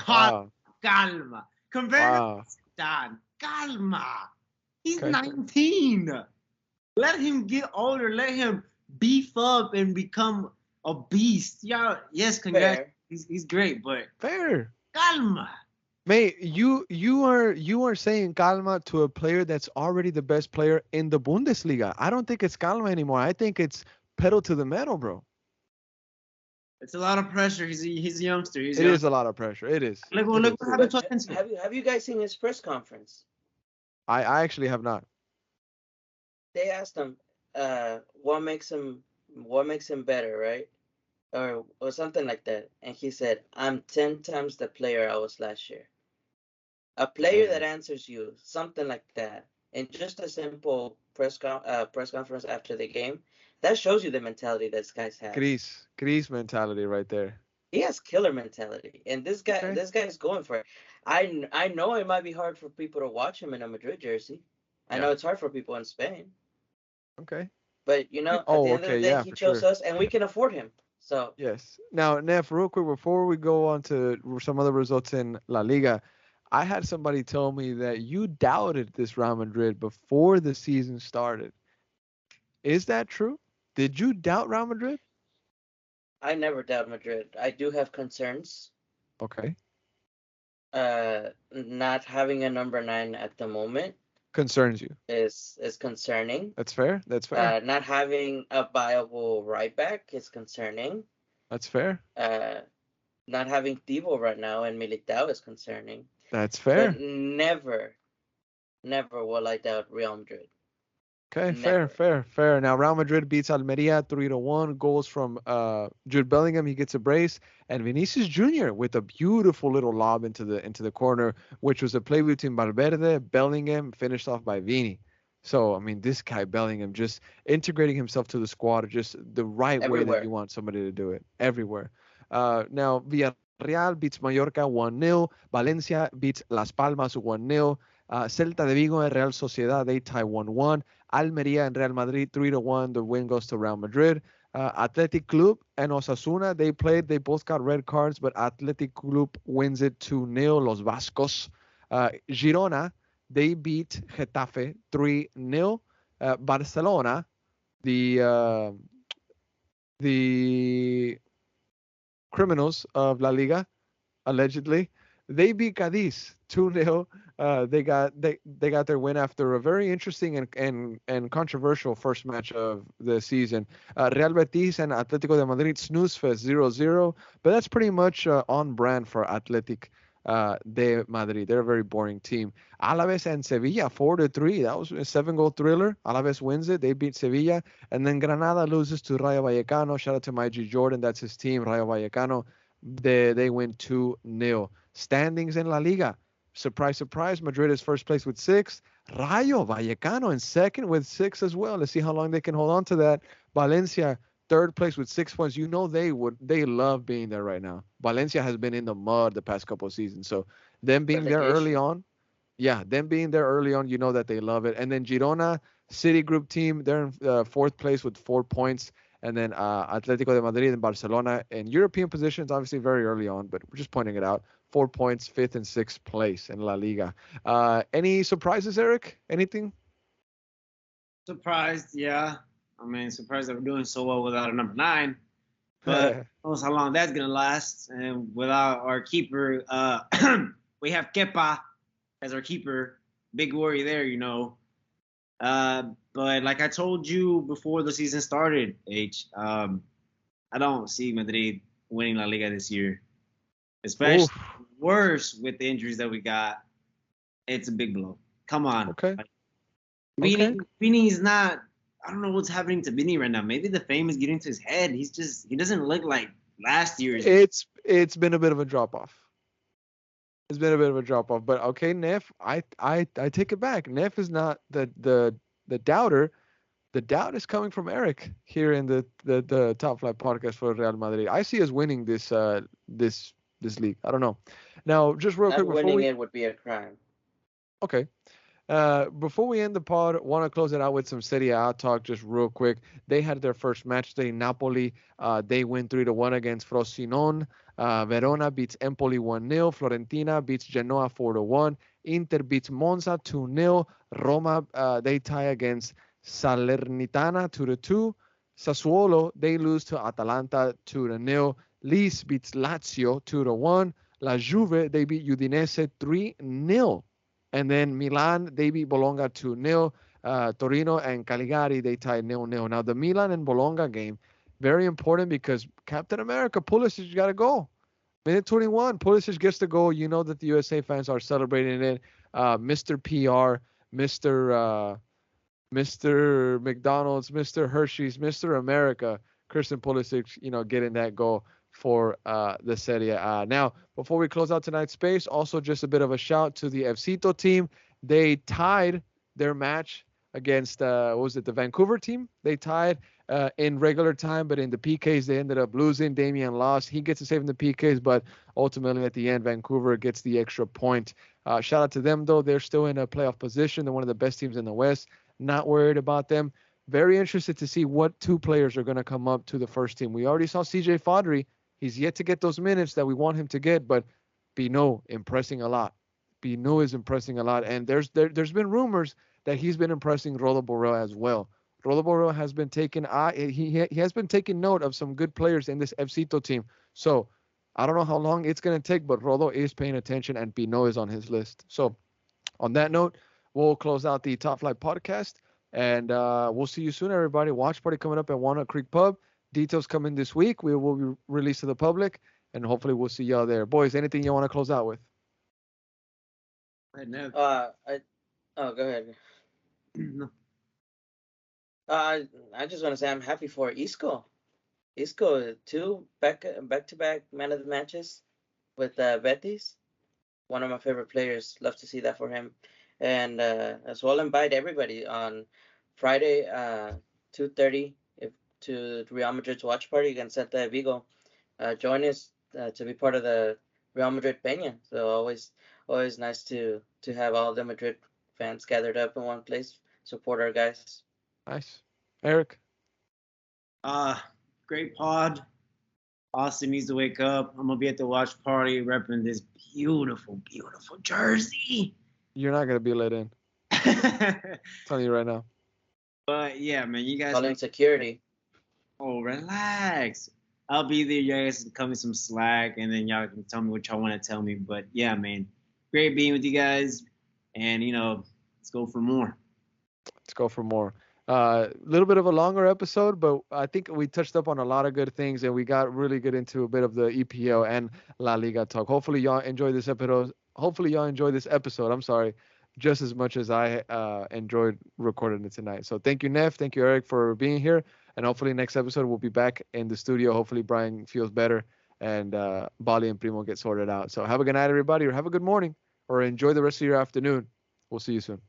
Wow. Calma. Compare him Wow. to Zidane. Calma. He's Okay. 19. Let him get older. Let him beef up and become a beast. Yeah, yes, congrats. Fair. He's great, but Fair. calma. Mate, you are saying calma to a player that's already the best player in the Bundesliga. I don't think it's calma anymore. I think it's pedal to the metal, bro. It's a lot of pressure. He's a youngster. He's It young. is a lot of pressure. It is. Look, It look is. what happened to But Asensio. have you guys seen his press conference? I actually have not. They asked him, what makes him better, right? Or something like that, and he said, "I'm 10 times the player I was last year." A player that Damn. answers you something like that in just a simple press conference after the game, that shows you the mentality that this guy has. Chris mentality right there. He has killer mentality, and this guy Okay. this guy is going for it. I know it might be hard for people to watch him in a Madrid jersey. I Yeah. know it's hard for people in Spain, Okay. but at the Oh, end of the okay. day, Yeah, he for chose sure. us, and we can afford him. So Yes. Now, Neff, real quick before we go on to some other results in La Liga, I had somebody tell me that you doubted this Real Madrid before the season started. Is that true? Did you doubt Real Madrid? I never doubt Madrid. I do have concerns. Okay. Not having a number 9 at the moment Concerns you. is concerning. That's fair. That's fair. Not having a viable right back is concerning. That's fair. Not having Thibaut right now and Militao is concerning. That's But fair. never, never will I doubt Real Madrid. Okay, fair, Never. fair, fair. Now Real Madrid beats Almeria 3-1. Goals from Jude Bellingham. He gets a brace, and Vinicius Jr. with a beautiful little lob into the corner, which was a play between Valverde, Bellingham, finished off by Vini. So I mean, this guy Bellingham just integrating himself to the squad, just the right way that Everywhere. you want somebody to do it, everywhere. Now Villarreal beats Mallorca 1-0. Valencia beats Las Palmas 1-0. Celta de Vigo and Real Sociedad, they tie 1-1. Almeria and Real Madrid 3-1. The win goes to Real Madrid. Athletic Club and Osasuna, they played. They both got red cards, but Athletic Club wins it 2-0. Los Vascos. Girona, they beat Getafe 3-0. Barcelona, the criminals of La Liga, allegedly, They beat Cadiz 2-0. They got their win after a very interesting and controversial first match of the season. Real Betis and Atletico de Madrid snooze fest 0-0, but that's pretty much on brand for Athletic de Madrid. They're a very boring team. Alaves and Sevilla 4-3. That was a 7-goal thriller. Alaves wins it. They beat Sevilla, and then Granada loses to Rayo Vallecano. Shout out to my G Jordan. That's his team, Rayo Vallecano. They win 2-0. Standings in La Liga. Surprise, surprise. Madrid is first place with 6. Rayo Vallecano in second with 6 as well. Let's see how long they can hold on to that. Valencia third place with 6 points. You know they love being there right now. Valencia has been in the mud the past couple of seasons. So them being there early on, yeah, them being there early on, you know that they love it. And then Girona City Group team, they're in fourth place with 4 points. And then Atletico de Madrid and Barcelona in European positions, obviously very early on, but we're just pointing it out. 4 points, fifth and sixth place in La Liga. Any surprises, Eric? Anything? Surprised, yeah. I mean, surprised that we're doing so well without a number 9. But who knows how long that's gonna last. And without our keeper, we have Kepa as our keeper. Big worry there, you know. But like I told you before the season started, I don't see Madrid winning La Liga this year. Especially worse with the injuries that we got. It's a big blow. Come on. Okay. Vini's not. I don't know what's happening to Vinny right now. Maybe the fame is getting to his head. He doesn't look like last year's. It's been a bit of a drop off. It's been a bit of a drop off. But okay, Neff, I take it back. Neff is not the doubter. The doubt is coming from Eric here in the Top Flight podcast for Real Madrid. I see us winning this league. I don't know. Now, just real quick, winning it would be a crime. Okay. Before we end the pod, want to close it out with some Serie A talk just real quick. They had their first match today. Napoli, they win 3-1 against Frosinone. Verona beats Empoli 1-0. Fiorentina beats Genoa 4-1. Inter beats Monza 2-0. Roma, they tie against Salernitana 2-2. Sassuolo, they lose to Atalanta 2-0. Lecce beats Lazio 2-1. La Juve, they beat Udinese 3-0. And then Milan, they beat Bologna 2-0. Torino and Cagliari, they tied 0-0. Now, the Milan and Bologna game, very important because Captain America, Pulisic, got to go. Minute 21, Pulisic gets to go. You know that the USA fans are celebrating it. Mr. PR, Mr. McDonald's, Mr. Hershey's, Mr. America, Christian Pulisic, getting that goal for the Serie A. Now, before we close out tonight's space, also just a bit of a shout to the FCito team. They tied their match against, the Vancouver team. They tied in regular time, but in the PKs, they ended up losing. Damian lost. He gets a save in the PKs, but ultimately at the end, Vancouver gets the extra point. Shout out to them, though. They're still in a playoff position. They're one of the best teams in the West. Not worried about them. Very interested to see what 2 players are going to come up to the first team. We already saw CJ Fodry. He's yet to get those minutes that we want him to get, but Pinot impressing a lot. Pinot is impressing a lot, and there's been rumors that he's been impressing Rodo Borrell as well. Rodo Borrell has been taking he has been taking note of some good players in this FCito team. So I don't know how long it's going to take, but Rodo is paying attention, and Pinot is on his list. So on that note, we'll close out the Top Flight podcast, and we'll see you soon, everybody. Watch party coming up at Walnut Creek Pub. Details coming this week. We will be released to the public, and hopefully we'll see y'all there. Boys, anything you want to close out with? Go ahead. No. I just want to say I'm happy for Isco. Isco, 2 back-to-back man of the matches with Betis. One of my favorite players. Love to see that for him. And as well, invite everybody on Friday, 2:30, to Real Madrid's watch party against Celta de Vigo. Join us to be part of the Real Madrid Peña. So always nice to have all the Madrid fans gathered up in one place, support our guys. Nice. Eric? Great pod. Austin needs to wake up. I'm going to be at the watch party repping this beautiful, beautiful jersey. You're not going to be let in. I'm telling you right now. But yeah, man, you guys. Calling security. Oh, relax. I'll be there. You guys can cut me some slack, and then y'all can tell me what y'all want to tell me. But yeah, man, great being with you guys, and let's go for more. Let's go for more. A little bit of a longer episode, but I think we touched up on a lot of good things, and we got really good into a bit of the EPL and La Liga talk. Hopefully, y'all enjoy this episode. Hopefully, y'all enjoy this episode. I'm sorry, just as much as I enjoyed recording it tonight. So thank you, Neff. Thank you, Eric, for being here. And hopefully, next episode we'll be back in the studio. Hopefully, Brian feels better and Bali and Primo get sorted out. So have a good night, everybody, or have a good morning, or enjoy the rest of your afternoon. We'll see you soon.